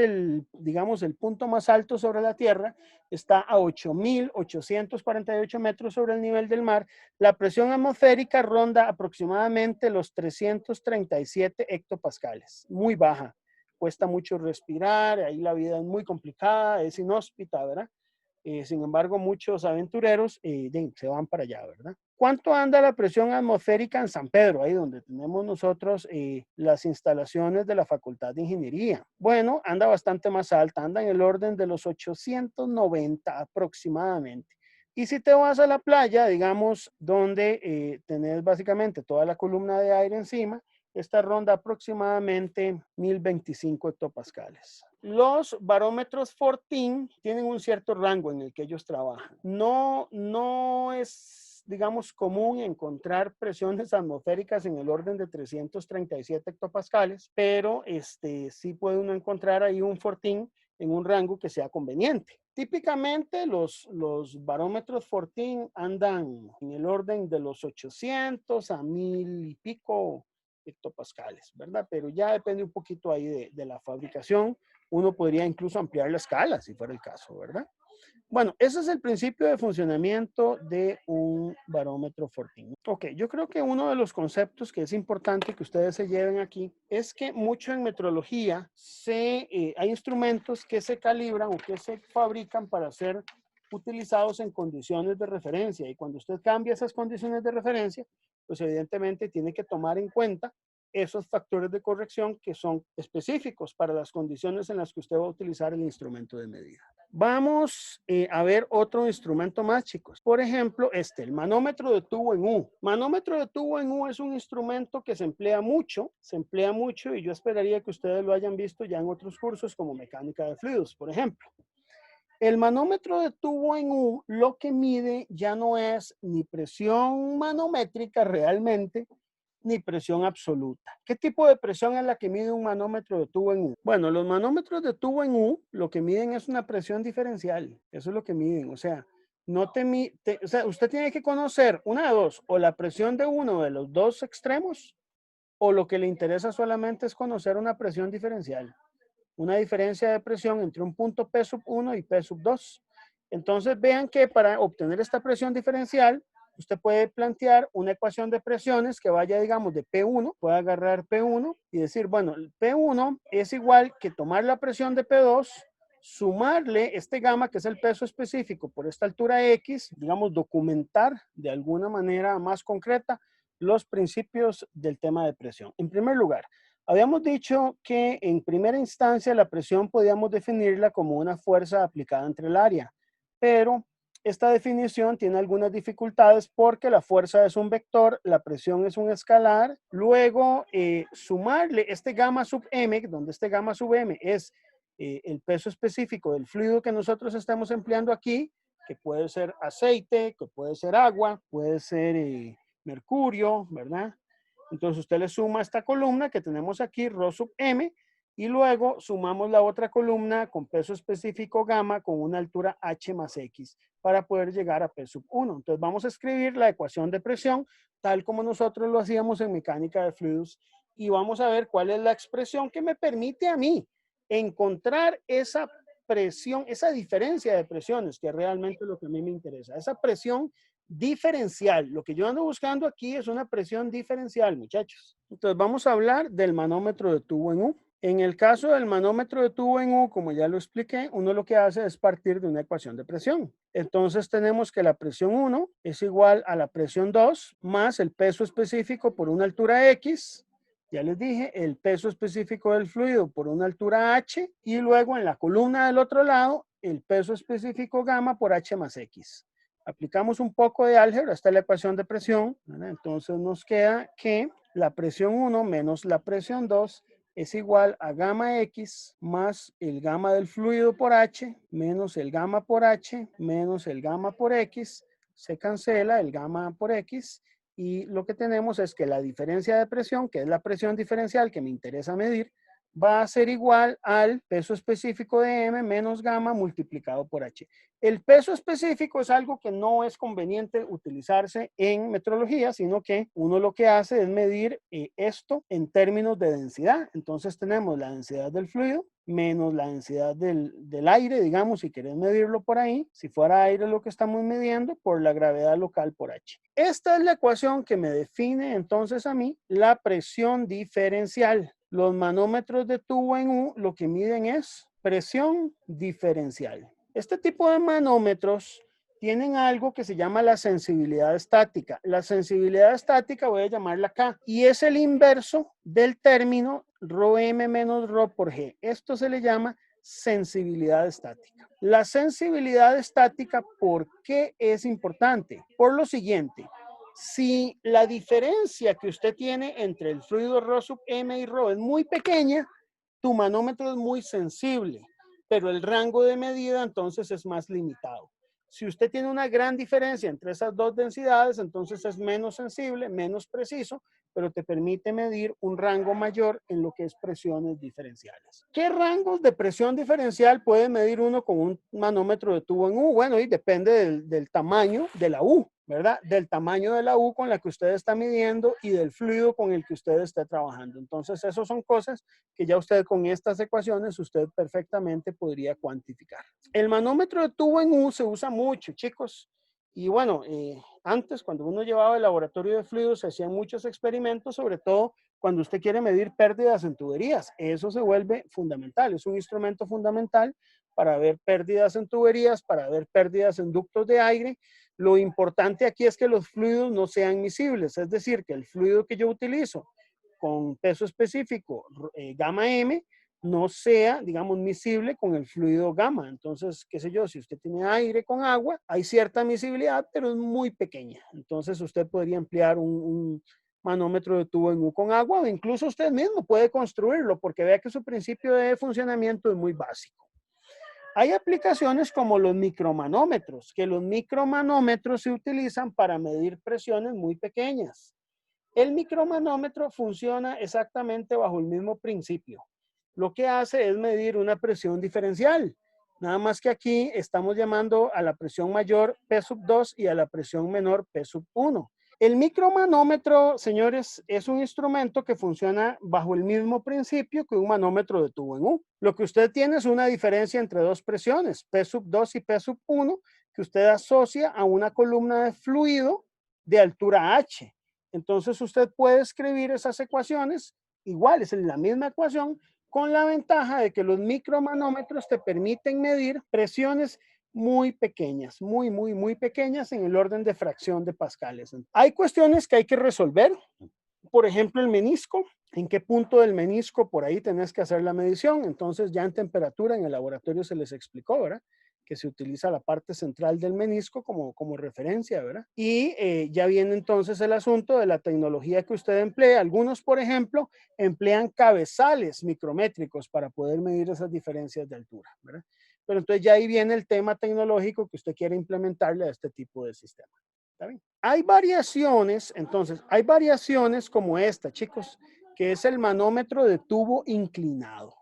digamos, el punto más alto sobre la Tierra, está a 8,848 metros sobre el nivel del mar. La presión atmosférica ronda aproximadamente los 337 hectopascales, muy baja. Cuesta mucho respirar, ahí la vida es muy complicada, es inhóspita, ¿verdad? Sin embargo, muchos aventureros se van para allá, ¿verdad? ¿Cuánto anda la presión atmosférica en San Pedro, ahí donde tenemos nosotros las instalaciones de la Facultad de Ingeniería? Bueno, anda bastante más alta, anda en el orden de los 890 aproximadamente. Y si te vas a la playa, digamos, donde tenés básicamente toda la columna de aire encima, esta ronda aproximadamente 1025 hectopascales. Los barómetros Fortin tienen un cierto rango en el que ellos trabajan. No es, digamos, común encontrar presiones atmosféricas en el orden de 337 hectopascales, pero sí puede uno encontrar ahí un Fortin en un rango que sea conveniente. Típicamente los barómetros Fortin andan en el orden de los 800 a 1000 y pico hectopascales, ¿verdad? Pero ya depende un poquito ahí de la fabricación. Uno podría incluso ampliar la escala si fuera el caso, ¿verdad? Bueno, ese es el principio de funcionamiento de un barómetro Fortin. Ok, yo creo que uno de los conceptos que es importante que ustedes se lleven aquí es que mucho en metrología hay instrumentos que se calibran o que se fabrican para ser utilizados en condiciones de referencia. Y cuando usted cambia esas condiciones de referencia, pues evidentemente tiene que tomar en cuenta esos factores de corrección que son específicos para las condiciones en las que usted va a utilizar el instrumento de medida. Vamos a ver otro instrumento más, chicos. Por ejemplo, el manómetro de tubo en U. Manómetro de tubo en U es un instrumento que se emplea mucho y yo esperaría que ustedes lo hayan visto ya en otros cursos como mecánica de fluidos, por ejemplo. El manómetro de tubo en U lo que mide ya no es ni presión manométrica realmente, ni presión absoluta. ¿Qué tipo de presión es la que mide un manómetro de tubo en U? Bueno, los manómetros de tubo en U lo que miden es una presión diferencial. Eso es lo que miden. O sea, o sea, usted tiene que conocer una de dos, o la presión de uno de los dos extremos, o lo que le interesa solamente es conocer una presión diferencial, una diferencia de presión entre un punto P sub 1 y P sub 2. Entonces vean que para obtener esta presión diferencial, usted puede plantear una ecuación de presiones que vaya, digamos, de P1, puede agarrar P1 y decir, bueno, el P1 es igual que tomar la presión de P2, sumarle este gamma, que es el peso específico por esta altura X, digamos, documentar de alguna manera más concreta los principios del tema de presión. En primer lugar, habíamos dicho que en primera instancia la presión podíamos definirla como una fuerza aplicada entre el área, pero esta definición tiene algunas dificultades porque la fuerza es un vector, la presión es un escalar, luego sumarle este gamma sub m, donde este gamma sub m es el peso específico del fluido que nosotros estamos empleando aquí, que puede ser aceite, que puede ser agua, puede ser mercurio, ¿verdad? Entonces usted le suma esta columna que tenemos aquí, Rho sub m, y luego sumamos la otra columna con peso específico gamma con una altura h más x para poder llegar a P sub 1. Entonces vamos a escribir la ecuación de presión tal como nosotros lo hacíamos en mecánica de fluidos y vamos a ver cuál es la expresión que me permite a mí encontrar esa presión, esa diferencia de presiones, que realmente es lo que a mí me interesa. Esa presión diferencial. Lo que yo ando buscando aquí es una presión diferencial, muchachos. Entonces vamos a hablar del manómetro de tubo en U. En el caso del manómetro de tubo en U, como ya lo expliqué, uno lo que hace es partir de una ecuación de presión. Entonces tenemos que la presión 1 es igual a la presión 2 más el peso específico por una altura X. Ya les dije, el peso específico del fluido por una altura H y luego en la columna del otro lado, el peso específico gamma por H más X. Aplicamos un poco de álgebra, esta es la ecuación de presión, ¿verdad? Entonces nos queda que la presión 1 menos la presión 2 es igual a gamma X más el gamma del fluido por H menos el gamma por H menos el gamma por X. Se cancela el gamma por X y lo que tenemos es que la diferencia de presión, que es la presión diferencial que me interesa medir, va a ser igual al peso específico de M menos gamma multiplicado por H. El peso específico es algo que no es conveniente utilizarse en metrología, sino que uno lo que hace es medir esto en términos de densidad. Entonces tenemos la densidad del fluido menos la densidad del aire, digamos, si querés medirlo por ahí, si fuera aire lo que estamos midiendo, por la gravedad local por H. Esta es la ecuación que me define entonces a mí la presión diferencial. Los manómetros de tubo en U lo que miden es presión diferencial. Este tipo de manómetros tienen algo que se llama la sensibilidad estática. La sensibilidad estática voy a llamarla K y es el inverso del término ρm menos ρ por G. Esto se le llama sensibilidad estática. La sensibilidad estática, ¿por qué es importante? Por lo siguiente, si la diferencia que usted tiene entre el fluido ρ sub m y ρ es muy pequeña, tu manómetro es muy sensible, pero el rango de medida entonces es más limitado. Si usted tiene una gran diferencia entre esas dos densidades, entonces es menos sensible, menos preciso, pero te permite medir un rango mayor en lo que es presiones diferenciales. ¿Qué rangos de presión diferencial puede medir uno con un manómetro de tubo en U? Bueno, y depende del tamaño de la U, ¿verdad? Del tamaño de la U con la que usted está midiendo y del fluido con el que usted esté trabajando. Entonces, esas son cosas que ya usted con estas ecuaciones, usted perfectamente podría cuantificar. El manómetro de tubo en U se usa mucho, chicos. Y bueno, antes cuando uno llevaba el laboratorio de fluidos se hacían muchos experimentos, sobre todo cuando usted quiere medir pérdidas en tuberías. Eso se vuelve fundamental, es un instrumento fundamental para ver pérdidas en tuberías, para ver pérdidas en ductos de aire. Lo importante aquí es que los fluidos no sean miscibles, es decir, que el fluido que yo utilizo con peso específico gamma M no sea, digamos, miscible con el fluido gamma. Entonces, qué sé yo, si usted tiene aire con agua, hay cierta miscibilidad, pero es muy pequeña. Entonces, usted podría emplear un manómetro de tubo en U con agua o incluso usted mismo puede construirlo porque vea que su principio de funcionamiento es muy básico. Hay aplicaciones como los micromanómetros, que los micromanómetros se utilizan para medir presiones muy pequeñas. El micromanómetro funciona exactamente bajo el mismo principio. Lo que hace es medir una presión diferencial. Nada más que aquí estamos llamando a la presión mayor P sub 2 y a la presión menor P sub 1. El micromanómetro, señores, es un instrumento que funciona bajo el mismo principio que un manómetro de tubo en U. Lo que usted tiene es una diferencia entre dos presiones, P sub 2 y P sub 1, que usted asocia a una columna de fluido de altura H. Entonces usted puede escribir esas ecuaciones, igual es la misma ecuación, con la ventaja de que los micromanómetros te permiten medir presiones muy pequeñas, muy pequeñas en el orden de fracción de pascales. Hay cuestiones que hay que resolver, por ejemplo, el menisco, en qué punto del menisco por ahí tenés que hacer la medición. Entonces ya en temperatura en el laboratorio se les explicó, ¿verdad? Que se utiliza la parte central del menisco como referencia, ¿verdad? Y ya viene entonces el asunto de la tecnología que usted emplea. Algunos, por ejemplo, emplean cabezales micrométricos para poder medir esas diferencias de altura, ¿verdad? Pero entonces ya ahí viene el tema tecnológico que usted quiere implementarle a este tipo de sistema. ¿Está bien? Hay variaciones, entonces, hay variaciones como esta, chicos, que es el manómetro de tubo inclinado.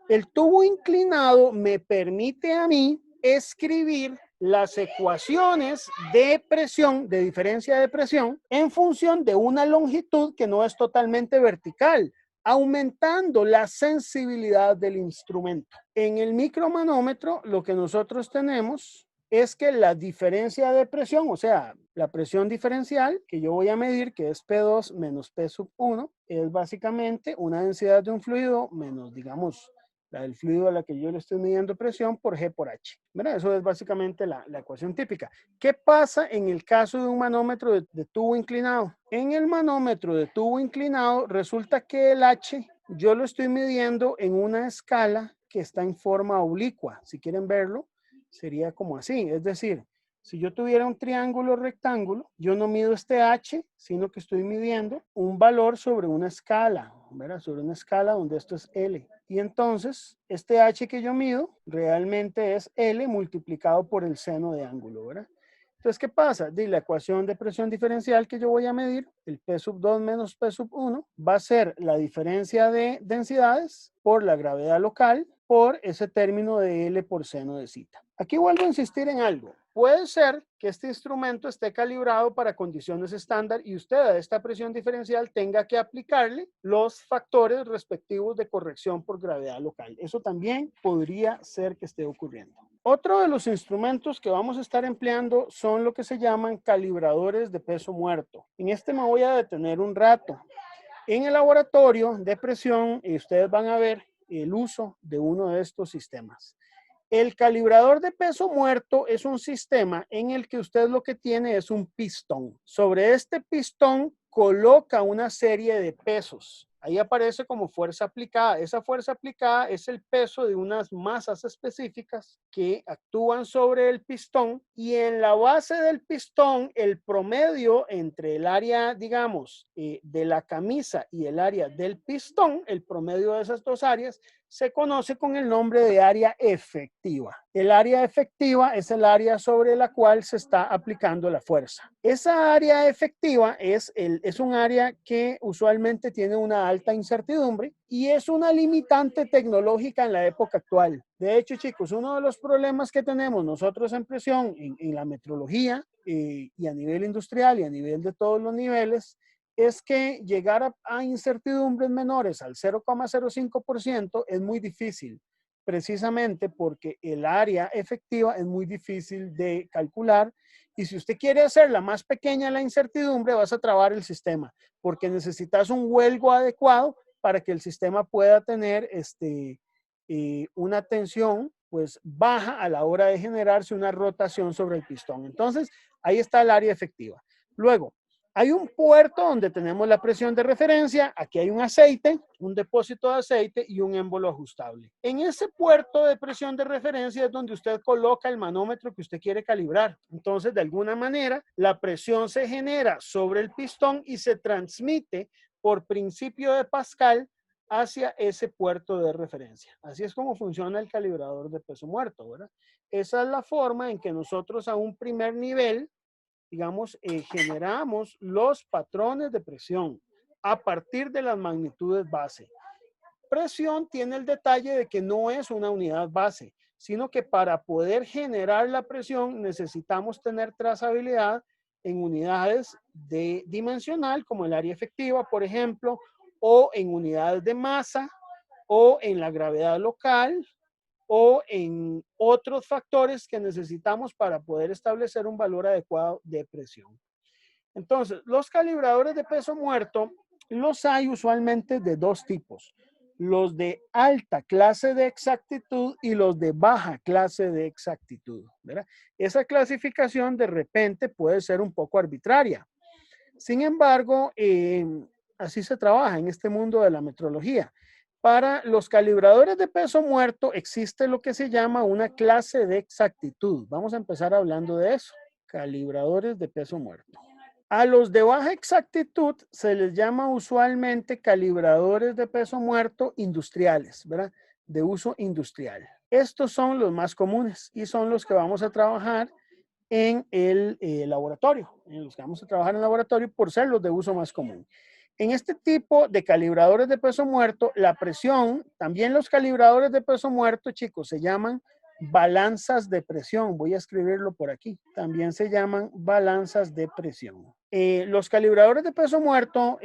El tubo inclinado me permite a mí escribir las ecuaciones de presión, de diferencia de presión, en función de una longitud que no es totalmente vertical, aumentando la sensibilidad del instrumento. En el micromanómetro, lo que nosotros tenemos es que la diferencia de presión, o sea, la presión diferencial que yo voy a medir, que es P2 menos P sub 1, es básicamente una densidad de un fluido menos, digamos, la del fluido a la que yo le estoy midiendo presión por G por H. ¿Verdad? Eso es básicamente la ecuación típica. ¿Qué pasa en el caso de un manómetro de tubo inclinado? En el manómetro de tubo inclinado resulta que el H yo lo estoy midiendo en una escala que está en forma oblicua. Si quieren verlo, sería como así. Es decir, si yo tuviera un triángulo rectángulo, yo no mido este H, sino que estoy midiendo un valor sobre una escala, ¿verdad? Sobre una escala donde esto es L. Y entonces, este H que yo mido realmente es L multiplicado por el seno de ángulo, ¿verdad? Entonces, ¿qué pasa? La ecuación de presión diferencial que yo voy a medir, el P sub 2 menos P sub 1, va a ser la diferencia de densidades por la gravedad local por ese término de L por seno de zeta. Aquí vuelvo a insistir en algo. Puede ser que este instrumento esté calibrado para condiciones estándar y usted a esta presión diferencial tenga que aplicarle los factores respectivos de corrección por gravedad local. Eso también podría ser que esté ocurriendo. Otro de los instrumentos que vamos a estar empleando son lo que se llaman calibradores de peso muerto. En este me voy a detener un rato. En el laboratorio de presión, ustedes van a ver el uso de uno de estos sistemas. El calibrador de peso muerto es un sistema en el que usted lo que tiene es un pistón. Sobre este pistón coloca una serie de pesos. Ahí aparece como fuerza aplicada. Esa fuerza aplicada es el peso de unas masas específicas que actúan sobre el pistón y en la base del pistón el promedio entre el área, digamos, de la camisa y el área del pistón, el promedio de esas dos áreas, se conoce con el nombre de área efectiva. El área efectiva es el área sobre la cual se está aplicando la fuerza. Esa área efectiva es un área que usualmente tiene una alta incertidumbre y es una limitante tecnológica en la época actual. De hecho, chicos, uno de los problemas que tenemos nosotros en presión, en la metrología y a nivel industrial y a nivel de todos los niveles, es que llegar a incertidumbres menores al 0,05% es muy difícil, precisamente porque el área efectiva es muy difícil de calcular y si usted quiere hacerla más pequeña la incertidumbre, vas a trabar el sistema, porque necesitas un huelgo adecuado para que el sistema pueda tener una tensión pues baja a la hora de generarse una rotación sobre el pistón. Entonces, ahí está el área efectiva. Luego, hay un puerto donde tenemos la presión de referencia, aquí hay un aceite, un depósito de aceite y un émbolo ajustable. En ese puerto de presión de referencia es donde usted coloca el manómetro que usted quiere calibrar. Entonces, de alguna manera, la presión se genera sobre el pistón y se transmite por principio de Pascal hacia ese puerto de referencia. Así es como funciona el calibrador de peso muerto, ¿verdad? Esa es la forma en que nosotros a un primer nivel digamos, generamos los patrones de presión a partir de las magnitudes base. Presión tiene el detalle de que no es una unidad base, sino que para poder generar la presión necesitamos tener trazabilidad en unidades de dimensional, como el área efectiva, por ejemplo, o en unidades de masa, o en la gravedad local, o en otros factores que necesitamos para poder establecer un valor adecuado de presión. Entonces, los calibradores de peso muerto los hay usualmente de dos tipos. Los de alta clase de exactitud y los de baja clase de exactitud, ¿verdad? Esa clasificación de repente puede ser un poco arbitraria. Sin embargo, así se trabaja en este mundo de la metrología. Para los calibradores de peso muerto existe lo que se llama una clase de exactitud. Vamos a empezar hablando de eso. Calibradores de peso muerto. A los de baja exactitud se les llama usualmente calibradores de peso muerto industriales, ¿verdad? De uso industrial. Estos son los más comunes y son los que vamos a trabajar en el laboratorio, en los que vamos a trabajar en el laboratorio por ser los de uso más común. En este tipo de calibradores de peso muerto, la presión, también los calibradores de peso muerto, chicos, se llaman balanzas de presión. Voy a escribirlo por aquí. También se llaman balanzas de presión. Los calibradores de peso muerto,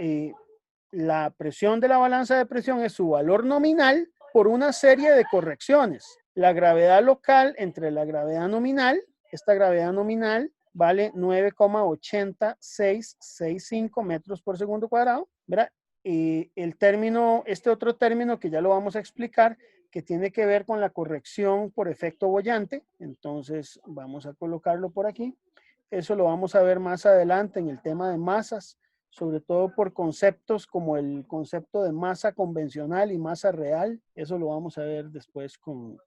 la presión de la balanza de presión es su valor nominal por una serie de correcciones. La gravedad local entre la gravedad nominal, esta gravedad nominal vale 9,8665 metros por segundo cuadrado, ¿verdad? Y este otro término que ya lo vamos a explicar, que tiene que ver con la corrección por efecto boyante, entonces vamos a colocarlo por aquí. Eso lo vamos a ver más adelante en el tema de masas, sobre todo por conceptos como el concepto de masa convencional y masa real. Eso lo vamos a ver después con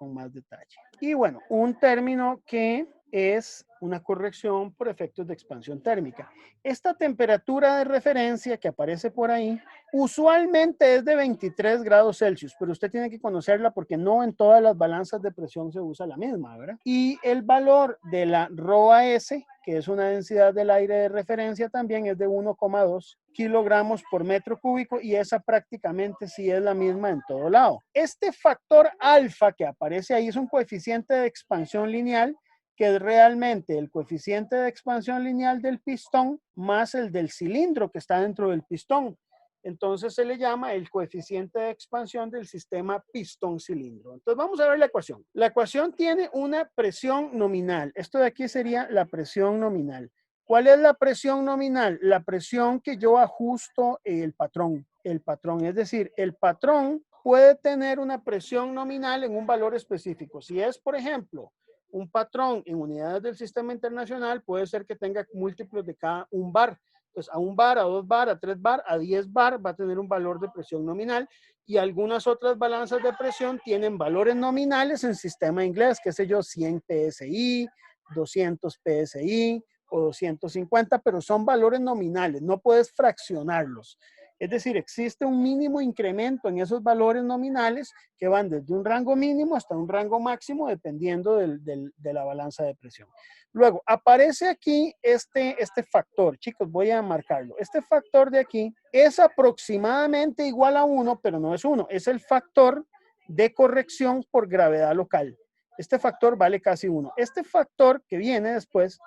más detalle. Y bueno, un término que es una corrección por efectos de expansión térmica. Esta temperatura de referencia que aparece por ahí usualmente es de 23 grados Celsius, pero usted tiene que conocerla porque no en todas las balanzas de presión se usa la misma, ¿verdad? Y el valor de la ρAS, que es una densidad del aire de referencia, también es de 1,2 kilogramos por metro cúbico y esa prácticamente sí es la misma en todo lado. Este factor alfa que aparece ahí es un coeficiente de expansión lineal que es realmente el coeficiente de expansión lineal del pistón más el del cilindro que está dentro del pistón. Entonces se le llama el coeficiente de expansión del sistema pistón-cilindro. Entonces vamos a ver la ecuación. La ecuación tiene una presión nominal. Esto de aquí sería la presión nominal. ¿Cuál es la presión nominal? La presión que yo ajusto el patrón. El patrón, es decir, el patrón puede tener una presión nominal en un valor específico. Si es, por ejemplo, un patrón en unidades del sistema internacional, puede ser que tenga múltiplos de cada un bar. Entonces, a un bar, a 2 bar, a 3 bar, a 10 bar va a tener un valor de presión nominal y algunas otras balanzas de presión tienen valores nominales en sistema inglés, qué sé yo, 100 PSI, 200 PSI o 250, pero son valores nominales, no puedes fraccionarlos. Es decir, existe un mínimo incremento en esos valores nominales que van desde un rango mínimo hasta un rango máximo dependiendo de la balanza de presión. Luego, aparece aquí este factor. Chicos, voy a marcarlo. Este factor de aquí es aproximadamente igual a 1, pero no es 1. Es el factor de corrección por gravedad local. Este factor vale casi 1. Este factor que viene después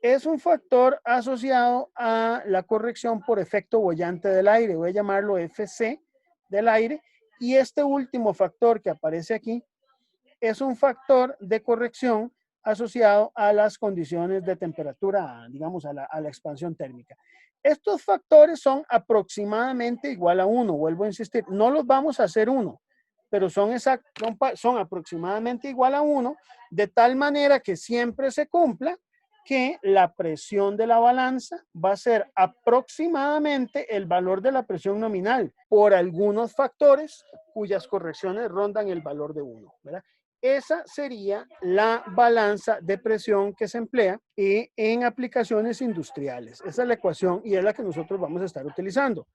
es un factor asociado a la corrección por efecto boyante del aire. Voy a llamarlo FC del aire. Y este último factor que aparece aquí es un factor de corrección asociado a las condiciones de temperatura, digamos, a la expansión térmica. Estos factores son aproximadamente igual a 1. Vuelvo a insistir, no los vamos a hacer 1, pero son aproximadamente igual a 1, de tal manera que siempre se cumpla que la presión de la balanza va a ser aproximadamente el valor de la presión nominal por algunos factores cuyas correcciones rondan el valor de 1, ¿verdad? Esa sería la balanza de presión que se emplea en aplicaciones industriales. Esa es la ecuación y es la que nosotros vamos a estar utilizando.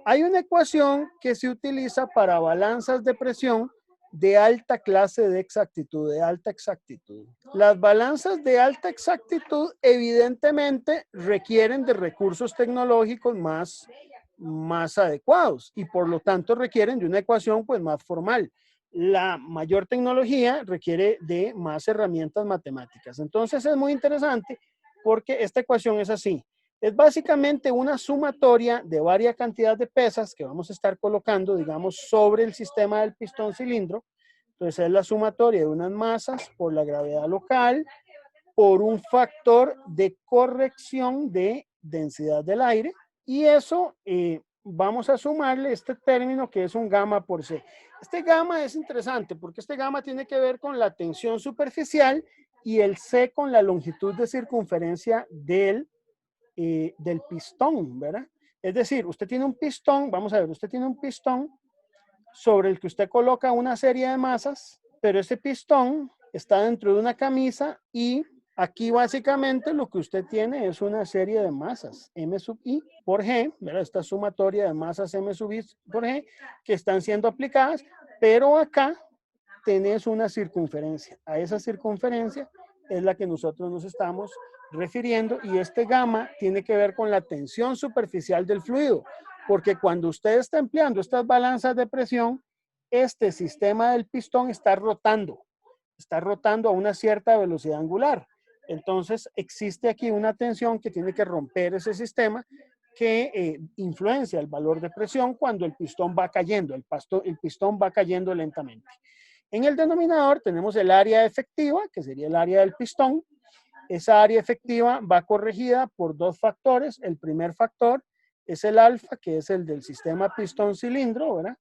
Hay una ecuación que se utiliza para balanzas de presión de alta clase de exactitud, de alta exactitud. Las balanzas de alta exactitud evidentemente requieren de recursos tecnológicos más adecuados y por lo tanto requieren de una ecuación pues más formal. La mayor tecnología requiere de más herramientas matemáticas. Entonces es muy interesante porque esta ecuación es así. Es básicamente una sumatoria de varias cantidades de pesas que vamos a estar colocando, digamos, sobre el sistema del pistón cilindro. Entonces es la sumatoria de unas masas por la gravedad local, por un factor de corrección de densidad del aire. Y eso vamos a sumarle este término que es un gamma por C. Este gamma es interesante porque este gamma tiene que ver con la tensión superficial y el C con la longitud de circunferencia del pistón, ¿verdad? Es decir, usted tiene un pistón, vamos a ver, usted tiene un pistón sobre el que usted coloca una serie de masas, pero ese pistón está dentro de una camisa y aquí básicamente lo que usted tiene es una serie de masas M sub I por G, ¿verdad? Esta sumatoria de masas M sub I por G que están siendo aplicadas, pero acá tenés una circunferencia. A esa circunferencia es la que nosotros nos estamos refiriendo y este gamma tiene que ver con la tensión superficial del fluido, porque cuando usted está empleando estas balanzas de presión, este sistema del pistón está rotando a una cierta velocidad angular. Entonces existe aquí una tensión que tiene que romper ese sistema que influencia el valor de presión cuando el pistón va cayendo, el pistón va cayendo lentamente. En el denominador tenemos el área efectiva, que sería el área del pistón. Esa área efectiva va corregida por dos factores. El primer factor es el alfa, que es el del sistema pistón-cilindro, ¿verdad?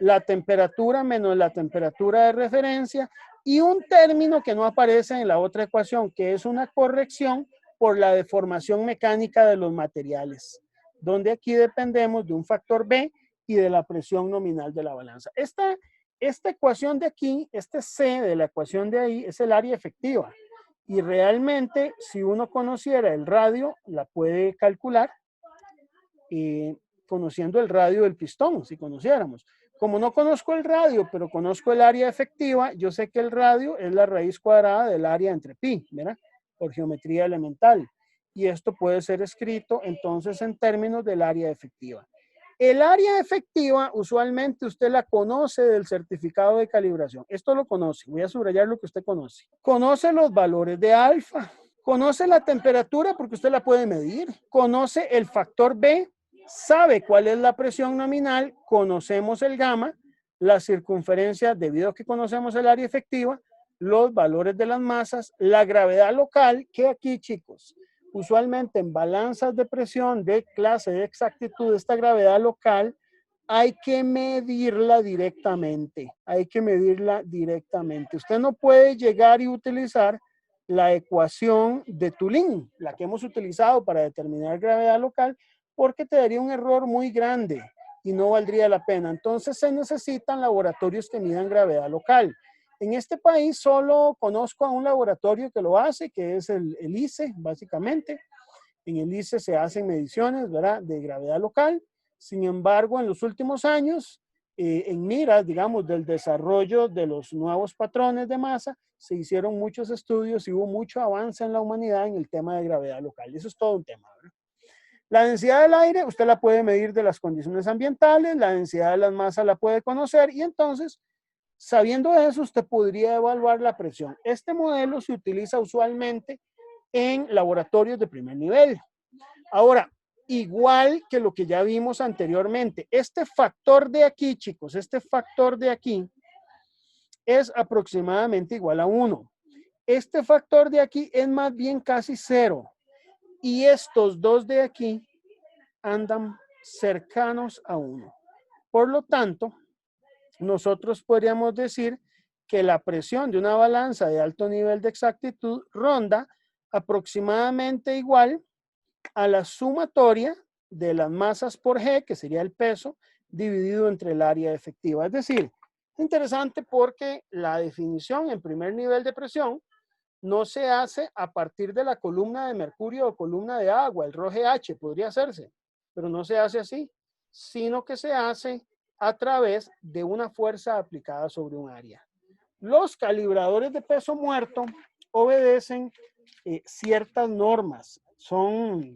La temperatura menos la temperatura de referencia y un término que no aparece en la otra ecuación, que es una corrección por la deformación mecánica de los materiales, donde aquí dependemos de un factor B y de la presión nominal de la balanza. Esta ecuación de aquí, este C de la ecuación de ahí, es el área efectiva. Y realmente, si uno conociera el radio, la puede calcular conociendo el radio del pistón, si conociéramos. Como no conozco el radio, pero conozco el área efectiva, yo sé que el radio es la raíz cuadrada del área entre pi, ¿verdad? Por geometría elemental. Y esto puede ser escrito entonces en términos del área efectiva. El área efectiva, usualmente usted la conoce del certificado de calibración. Esto lo conoce. Voy a subrayar lo que usted conoce. Conoce los valores de alfa. Conoce la temperatura porque usted la puede medir. Conoce el factor B. Sabe cuál es la presión nominal. Conocemos el gamma. La circunferencia, debido a que conocemos el área efectiva. Los valores de las masas. La gravedad local, que aquí, chicos, usualmente en balanzas de presión de clase de exactitud, esta gravedad local hay que medirla directamente. Hay que medirla directamente. Usted no puede llegar y utilizar la ecuación de Tulin, la que hemos utilizado para determinar gravedad local, porque te daría un error muy grande y no valdría la pena. Entonces se necesitan laboratorios que midan gravedad local. En este país solo conozco a un laboratorio que lo hace, que es el ICE, básicamente. En el ICE se hacen mediciones, ¿verdad?, de gravedad local. Sin embargo, en los últimos años, en miras, digamos, del desarrollo de los nuevos patrones de masa, se hicieron muchos estudios y hubo mucho avance en la humanidad en el tema de gravedad local. Eso es todo un tema, ¿verdad? La densidad del aire, usted la puede medir de las condiciones ambientales, la densidad de las masas la puede conocer y entonces, sabiendo eso, usted podría evaluar la presión. Este modelo se utiliza usualmente en laboratorios de primer nivel. Ahora, igual que lo que ya vimos anteriormente, este factor de aquí, chicos, este factor de aquí es aproximadamente igual a 1. Este factor de aquí es más bien casi 0. Y estos dos de aquí andan cercanos a 1. Por lo tanto, nosotros podríamos decir que la presión de una balanza de alto nivel de exactitud ronda aproximadamente igual a la sumatoria de las masas por G, que sería el peso, dividido entre el área efectiva. Es decir, es interesante porque la definición en primer nivel de presión no se hace a partir de la columna de mercurio o columna de agua, el ρGH, podría hacerse, pero no se hace así, sino que se hace a través de una fuerza aplicada sobre un área. Los calibradores de peso muerto obedecen ciertas normas, son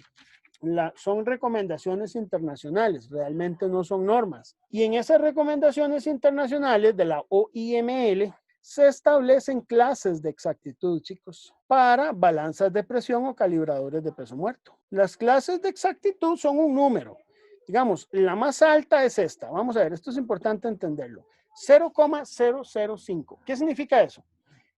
recomendaciones internacionales, realmente no son normas. Y en esas recomendaciones internacionales de la OIML se establecen clases de exactitud, chicos, para balanzas de presión o calibradores de peso muerto. Las clases de exactitud son un número. Digamos, la más alta es esta. Vamos a ver, esto es importante entenderlo. 0,005. ¿Qué significa eso?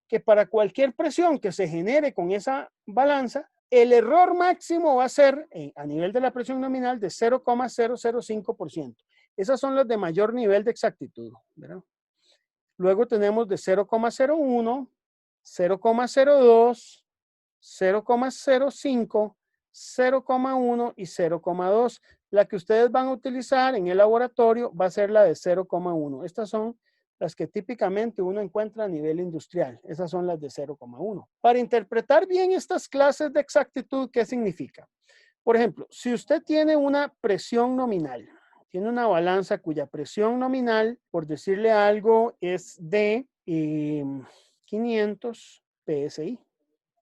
Que para cualquier presión que se genere con esa balanza, el error máximo va a ser a nivel de la presión nominal de 0,005%. Esas son las de mayor nivel de exactitud, ¿verdad? Luego tenemos de 0,01, 0,02, 0,05, 0,1 y 0,2. La que ustedes van a utilizar en el laboratorio va a ser la de 0,1. Estas son las que típicamente uno encuentra a nivel industrial. Esas son las de 0,1. Para interpretar bien estas clases de exactitud, ¿qué significa? Por ejemplo, si usted tiene una presión nominal, tiene una balanza cuya presión nominal, por decirle algo, es de 500 PSI.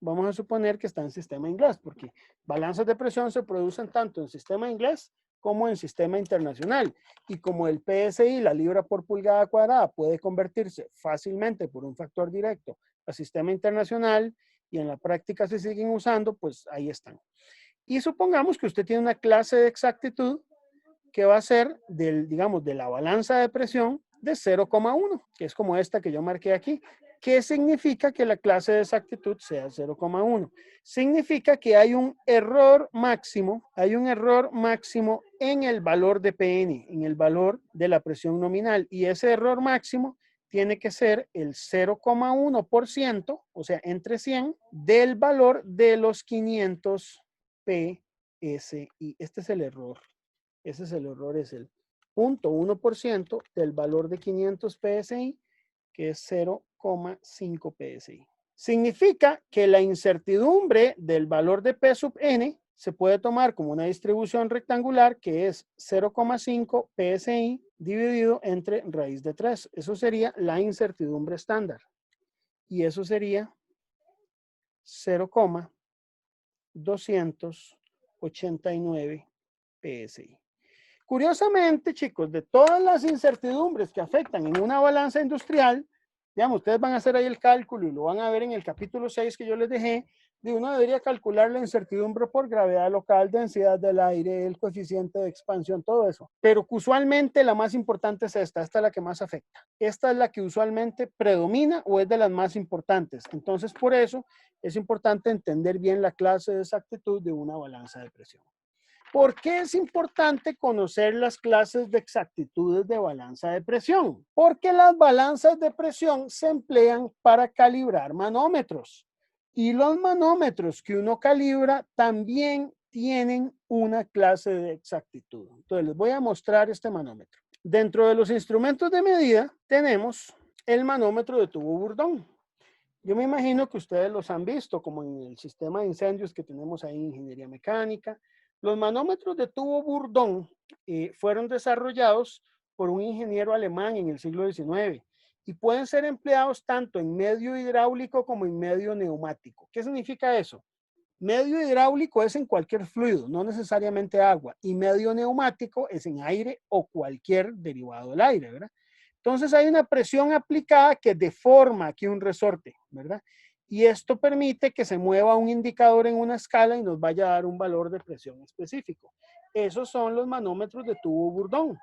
Vamos a suponer que está en sistema inglés, porque balanzas de presión se producen tanto en sistema inglés como en sistema internacional. Y como el PSI, la libra por pulgada cuadrada, puede convertirse fácilmente por un factor directo a sistema internacional y en la práctica se siguen usando, pues ahí están. Y supongamos que usted tiene una clase de exactitud que va a ser digamos, de la balanza de presión de 0,1, que es como esta que yo marqué aquí. ¿Qué significa que la clase de exactitud sea 0,1? Significa que hay un error máximo en el valor de PN, en el valor de la presión nominal. Y ese error máximo tiene que ser el 0,1%, o sea, entre 100, del valor de los 500 PSI. Este es el error. Ese es el error, es el 0,1% del valor de 500 PSI, que es 0,5 PSI. Significa que la incertidumbre del valor de P sub n se puede tomar como una distribución rectangular que es 0,5 PSI dividido entre raíz de 3. Eso sería la incertidumbre estándar. Y eso sería 0,289 PSI. Curiosamente, chicos, de todas las incertidumbres que afectan en una balanza industrial, digamos, ustedes van a hacer ahí el cálculo y lo van a ver en el capítulo 6 que yo les dejé, de uno debería calcular la incertidumbre por gravedad local, densidad del aire, el coeficiente de expansión, todo eso. Pero usualmente la más importante es esta es la que más afecta. Esta es la que usualmente predomina o es de las más importantes. Entonces, por eso es importante entender bien la clase de exactitud de una balanza de presión. ¿Por qué es importante conocer las clases de exactitudes de balanza de presión? Porque las balanzas de presión se emplean para calibrar manómetros. Y los manómetros que uno calibra también tienen una clase de exactitud. Entonces les voy a mostrar este manómetro. Dentro de los instrumentos de medida tenemos el manómetro de tubo Bourdon. Yo me imagino que ustedes los han visto, como en el sistema de incendios que tenemos ahí en ingeniería mecánica. Los manómetros de tubo Bourdon fueron desarrollados por un ingeniero alemán en el siglo XIX y pueden ser empleados tanto en medio hidráulico como en medio neumático. ¿Qué significa eso? Medio hidráulico es en cualquier fluido, no necesariamente agua, y medio neumático es en aire o cualquier derivado del aire, ¿verdad? Entonces hay una presión aplicada que deforma aquí un resorte, ¿verdad? Y esto permite que se mueva un indicador en una escala y nos vaya a dar un valor de presión específico. Esos son los manómetros de tubo Bourdon.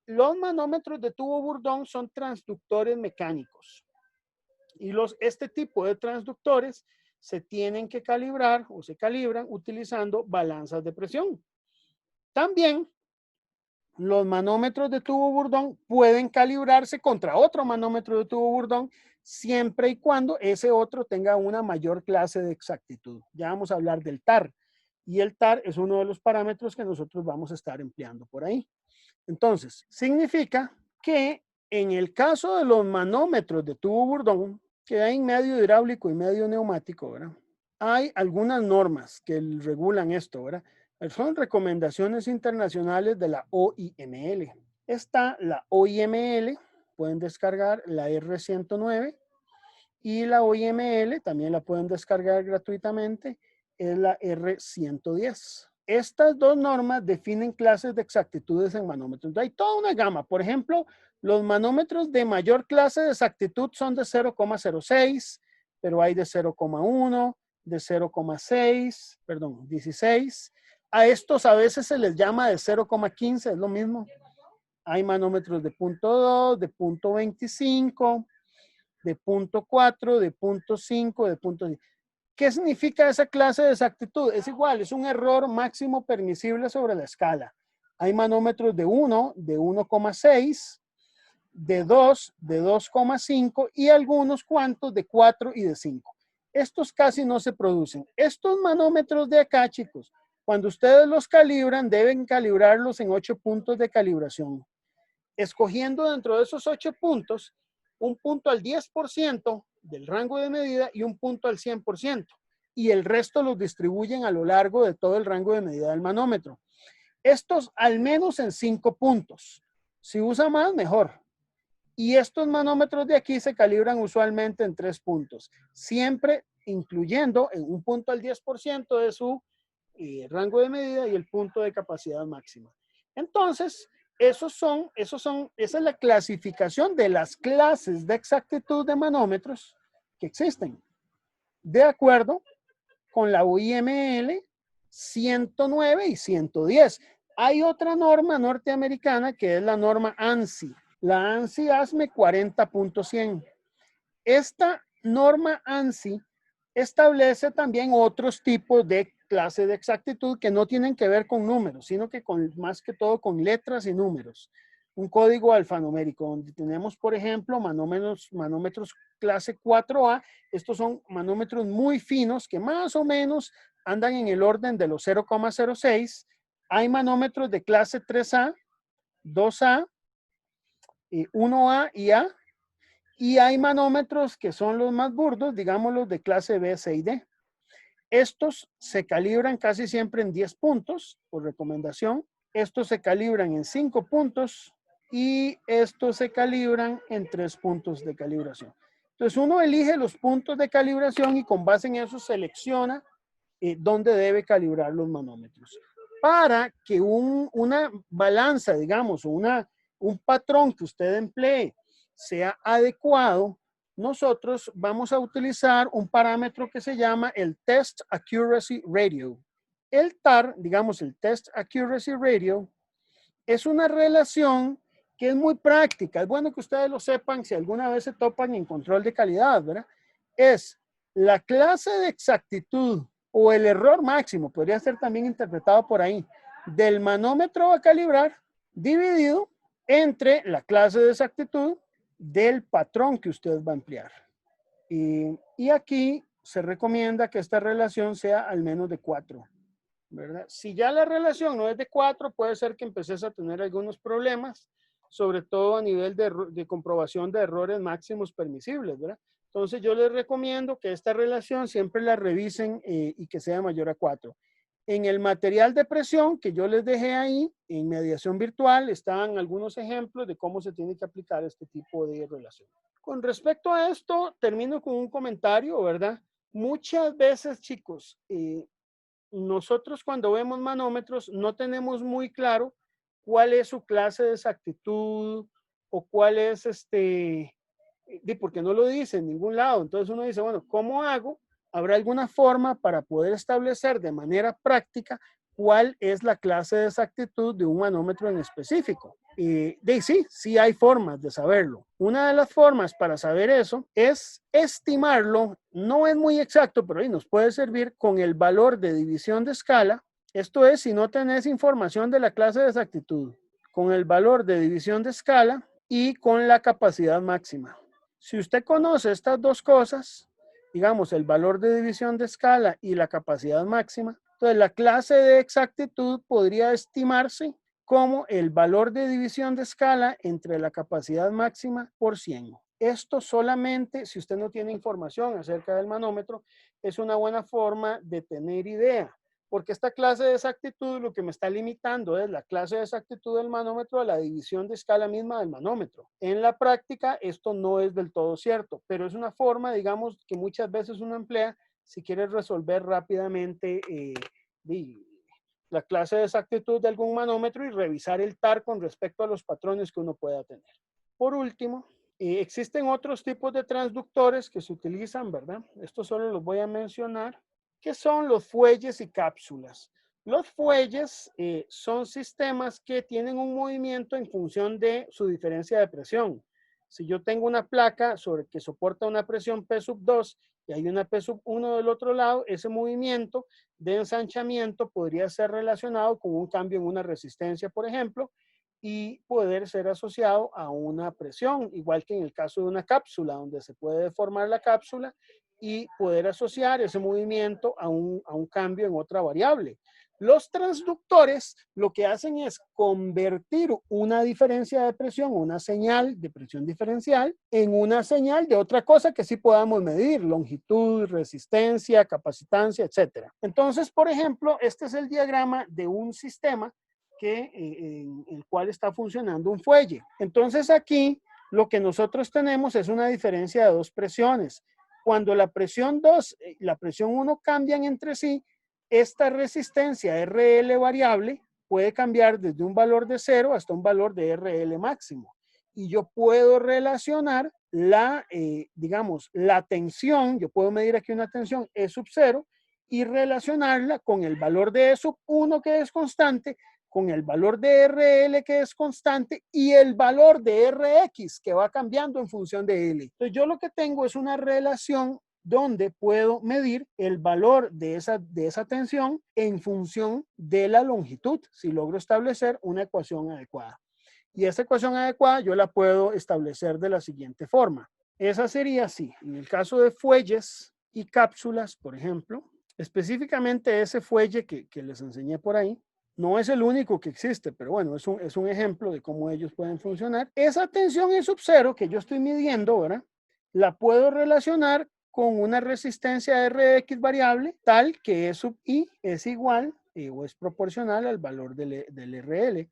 Los manómetros de tubo Bourdon son transductores mecánicos. Y este tipo de transductores se tienen que calibrar o se calibran utilizando balanzas de presión. También los manómetros de tubo Bourdon pueden calibrarse contra otro manómetro de tubo Bourdon siempre y cuando ese otro tenga una mayor clase de exactitud. Ya vamos a hablar del TAR. Y el TAR es uno de los parámetros que nosotros vamos a estar empleando por ahí. Entonces, significa que en el caso de los manómetros de tubo Bourdon, que hay medio hidráulico y medio neumático, ¿verdad? Hay algunas normas que regulan esto, ¿verdad? Son recomendaciones internacionales de la OIML. Está la OIML, pueden descargar la R109 y la OIML también la pueden descargar gratuitamente, es la R110. Estas dos normas definen clases de exactitudes en manómetros. Hay toda una gama. Por ejemplo, los manómetros de mayor clase de exactitud son de 0,06, pero hay de 0,1, de 0,6, perdón, 16. A estos a veces se les llama de 0,15, es lo mismo. Hay manómetros de 0,2, de 0,25, de 0,4, de 0,5, de 0,10. ¿Qué significa esa clase de exactitud? Es igual, es un error máximo permisible sobre la escala. Hay manómetros de 1, de 1,6, de 2, de 2,5 y algunos cuantos de 4 y de 5. Estos casi no se producen. Estos manómetros de acá, chicos, cuando ustedes los calibran, deben calibrarlos en 8 puntos de calibración. Escogiendo dentro de esos 8 puntos, un punto al 10% del rango de medida y un punto al 100%. Y el resto los distribuyen a lo largo de todo el rango de medida del manómetro. Estos al menos en 5 puntos. Si usa más, mejor. Y estos manómetros de aquí se calibran usualmente en 3 puntos, siempre incluyendo en un punto al 10% de su rango de medida y el punto de capacidad máxima. Entonces, esa es la clasificación de las clases de exactitud de manómetros que existen, de acuerdo con la OIML 109 y 110. Hay otra norma norteamericana que es la norma ANSI, la ANSI ASME 40.100. Esta norma ANSI establece también otros tipos de clase de exactitud que no tienen que ver con números, sino que más que todo con letras y números. Un código alfanumérico, donde tenemos, por ejemplo, manómetros clase 4A. Estos son manómetros muy finos que más o menos andan en el orden de los 0,06. Hay manómetros de clase 3A, 2A, 1A y A. Y hay manómetros que son los más burdos, digamos los de clase B, C y D. Estos se calibran casi siempre en 10 puntos por recomendación. Estos se calibran en 5 puntos y estos se calibran en 3 puntos de calibración. Entonces uno elige los puntos de calibración y con base en eso selecciona dónde debe calibrar los manómetros. Para que una balanza, digamos, o un patrón que usted emplee sea adecuado, nosotros vamos a utilizar un parámetro que se llama el Test Accuracy Radio. El TAR, digamos el Test Accuracy Radio, es una relación que es muy práctica. Es bueno que ustedes lo sepan si alguna vez se topan en control de calidad, ¿verdad? Es la clase de exactitud o el error máximo, podría ser también interpretado por ahí, del manómetro a calibrar dividido entre la clase de exactitud del patrón que usted va a emplear. Y aquí se recomienda que esta relación sea al menos de 4, ¿verdad? Si ya la relación no es de 4, puede ser que empeces a tener algunos problemas, sobre todo a nivel de comprobación de errores máximos permisibles, ¿verdad? Entonces yo les recomiendo que esta relación siempre la revisen y que sea mayor a 4. En el material de presión que yo les dejé ahí, en mediación virtual, están algunos ejemplos de cómo se tiene que aplicar este tipo de relación. Con respecto a esto, termino con un comentario, ¿verdad? Muchas veces, chicos, nosotros cuando vemos manómetros no tenemos muy claro cuál es su clase de exactitud o cuál es porque no lo dice en ningún lado. Entonces uno dice, bueno, ¿cómo hago? ¿Habrá alguna forma para poder establecer de manera práctica cuál es la clase de exactitud de un manómetro en específico? Sí hay formas de saberlo. Una de las formas para saber eso es estimarlo, no es muy exacto, pero ahí nos puede servir con el valor de división de escala. Esto es, si no tenés información de la clase de exactitud, con el valor de división de escala y con la capacidad máxima. Si usted conoce estas dos cosas, digamos, el valor de división de escala y la capacidad máxima, entonces la clase de exactitud podría estimarse como el valor de división de escala entre la capacidad máxima por 100. Esto solamente, si usted no tiene información acerca del manómetro, es una buena forma de tener idea, porque esta clase de exactitud lo que me está limitando es la clase de exactitud del manómetro a la división de escala misma del manómetro. En la práctica esto no es del todo cierto, pero es una forma, digamos, que muchas veces uno emplea si quiere resolver rápidamente la clase de exactitud de algún manómetro y revisar el TAR con respecto a los patrones que uno pueda tener. Por último, existen otros tipos de transductores que se utilizan, ¿verdad? Estos solo los voy a mencionar, que son los fuelles y cápsulas. Los fuelles son sistemas que tienen un movimiento en función de su diferencia de presión. Si yo tengo una placa que soporta una presión P sub 2 y hay una P sub 1 del otro lado, ese movimiento de ensanchamiento podría ser relacionado con un cambio en una resistencia, por ejemplo, y poder ser asociado a una presión, igual que en el caso de una cápsula, donde se puede deformar la cápsula y poder asociar ese movimiento a un cambio en otra variable. Los transductores lo que hacen es convertir una diferencia de presión, una señal de presión diferencial, en una señal de otra cosa que sí podamos medir, longitud, resistencia, capacitancia, etc. Entonces, por ejemplo, este es el diagrama de un sistema en el cual está funcionando un fuelle. Entonces aquí lo que nosotros tenemos es una diferencia de dos presiones. Cuando la presión 2 y la presión 1 cambian entre sí, esta resistencia RL variable puede cambiar desde un valor de 0 hasta un valor de RL máximo. Y yo puedo relacionar digamos, la tensión, yo puedo medir aquí una tensión E sub 0 y relacionarla con el valor de E sub 1 que es constante, con el valor de RL que es constante y el valor de Rx que va cambiando en función de L. Entonces yo lo que tengo es una relación donde puedo medir el valor de esa tensión en función de la longitud, si logro establecer una ecuación adecuada. Y esta ecuación adecuada yo la puedo establecer de la siguiente forma. Esa sería así. En el caso de fuelles y cápsulas, por ejemplo, específicamente ese fuelle que les enseñé por ahí, no es el único que existe, pero bueno, es un ejemplo de cómo ellos pueden funcionar. Esa tensión en sub 0 que yo estoy midiendo, ¿verdad? La puedo relacionar con una resistencia Rx variable tal que E sub I es igual o es proporcional al valor del RL.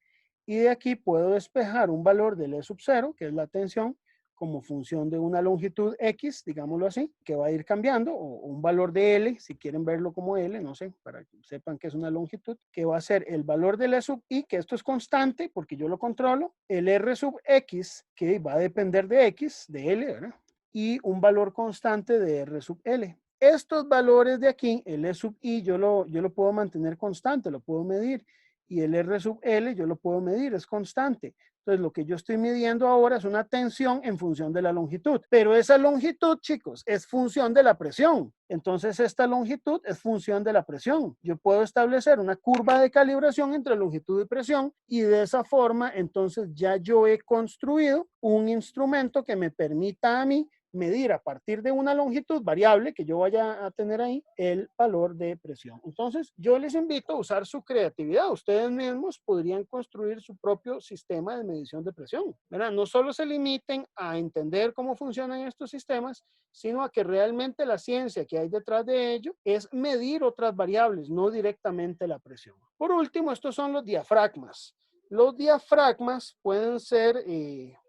Y de aquí puedo despejar un valor del E sub 0, que es la tensión, como función de una longitud X, digámoslo así, que va a ir cambiando, o un valor de L, si quieren verlo como L, no sé, para que sepan que es una longitud, que va a ser el valor del E sub I, que esto es constante, porque yo lo controlo, el R sub X, que va a depender de X, de L, ¿verdad? Y un valor constante de R sub L. Estos valores de aquí, el E sub I, yo lo puedo mantener constante, lo puedo medir, y el R sub L yo lo puedo medir, es constante. Entonces, lo que yo estoy midiendo ahora es una tensión en función de la longitud. Pero esa longitud, chicos, es función de la presión. Entonces, esta longitud es función de la presión. Yo puedo establecer una curva de calibración entre longitud y presión y de esa forma, entonces, ya yo he construido un instrumento que me permita a mí medir a partir de una longitud variable que yo vaya a tener ahí el valor de presión. Entonces, yo les invito a usar su creatividad. Ustedes mismos podrían construir su propio sistema de medición de presión, ¿verdad? No solo se limiten a entender cómo funcionan estos sistemas, sino a que realmente la ciencia que hay detrás de ello es medir otras variables, no directamente la presión. Por último, estos son los diafragmas. Los diafragmas pueden ser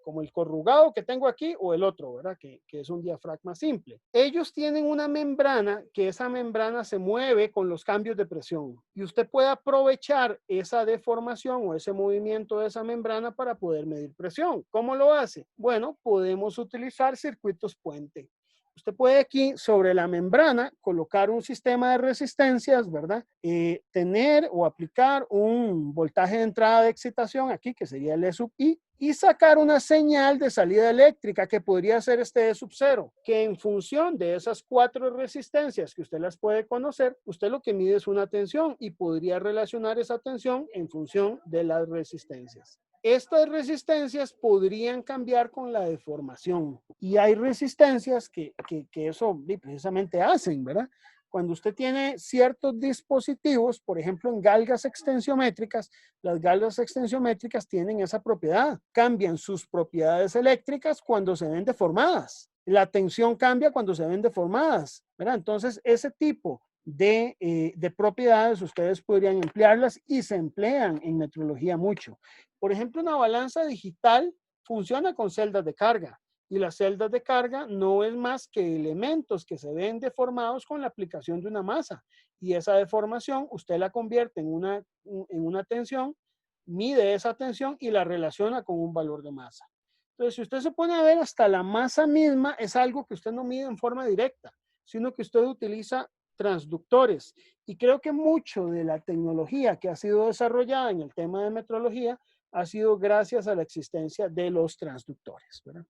como el corrugado que tengo aquí o el otro, ¿verdad? Que es un diafragma simple. Ellos tienen una membrana que esa membrana se mueve con los cambios de presión y usted puede aprovechar esa deformación o ese movimiento de esa membrana para poder medir presión. ¿Cómo lo hace? Bueno, podemos utilizar circuitos puente. Usted puede aquí sobre la membrana colocar un sistema de resistencias, ¿verdad? Tener o aplicar un voltaje de entrada de excitación aquí, que sería el E sub I, y sacar una señal de salida eléctrica que podría ser este E sub 0, que en función de esas 4 resistencias que usted las puede conocer, usted lo que mide es una tensión y podría relacionar esa tensión en función de las resistencias. Estas resistencias podrían cambiar con la deformación y hay resistencias que eso precisamente hacen, ¿verdad? Cuando usted tiene ciertos dispositivos, por ejemplo, en galgas extensiométricas, las galgas extensiométricas tienen esa propiedad, cambian sus propiedades eléctricas cuando se ven deformadas. La tensión cambia cuando se ven deformadas, ¿verdad? Entonces, ese tipo de propiedades ustedes podrían emplearlas y se emplean en metrología mucho. Por ejemplo, una balanza digital funciona con celdas de carga y las celdas de carga no es más que elementos que se ven deformados con la aplicación de una masa y esa deformación usted la convierte en una tensión, mide esa tensión y la relaciona con un valor de masa. Entonces, si usted se pone a ver, hasta la masa misma es algo que usted no mide en forma directa, sino que usted utiliza transductores. Y creo que mucho de la tecnología que ha sido desarrollada en el tema de metrología ha sido gracias a la existencia de los transductores, ¿verdad?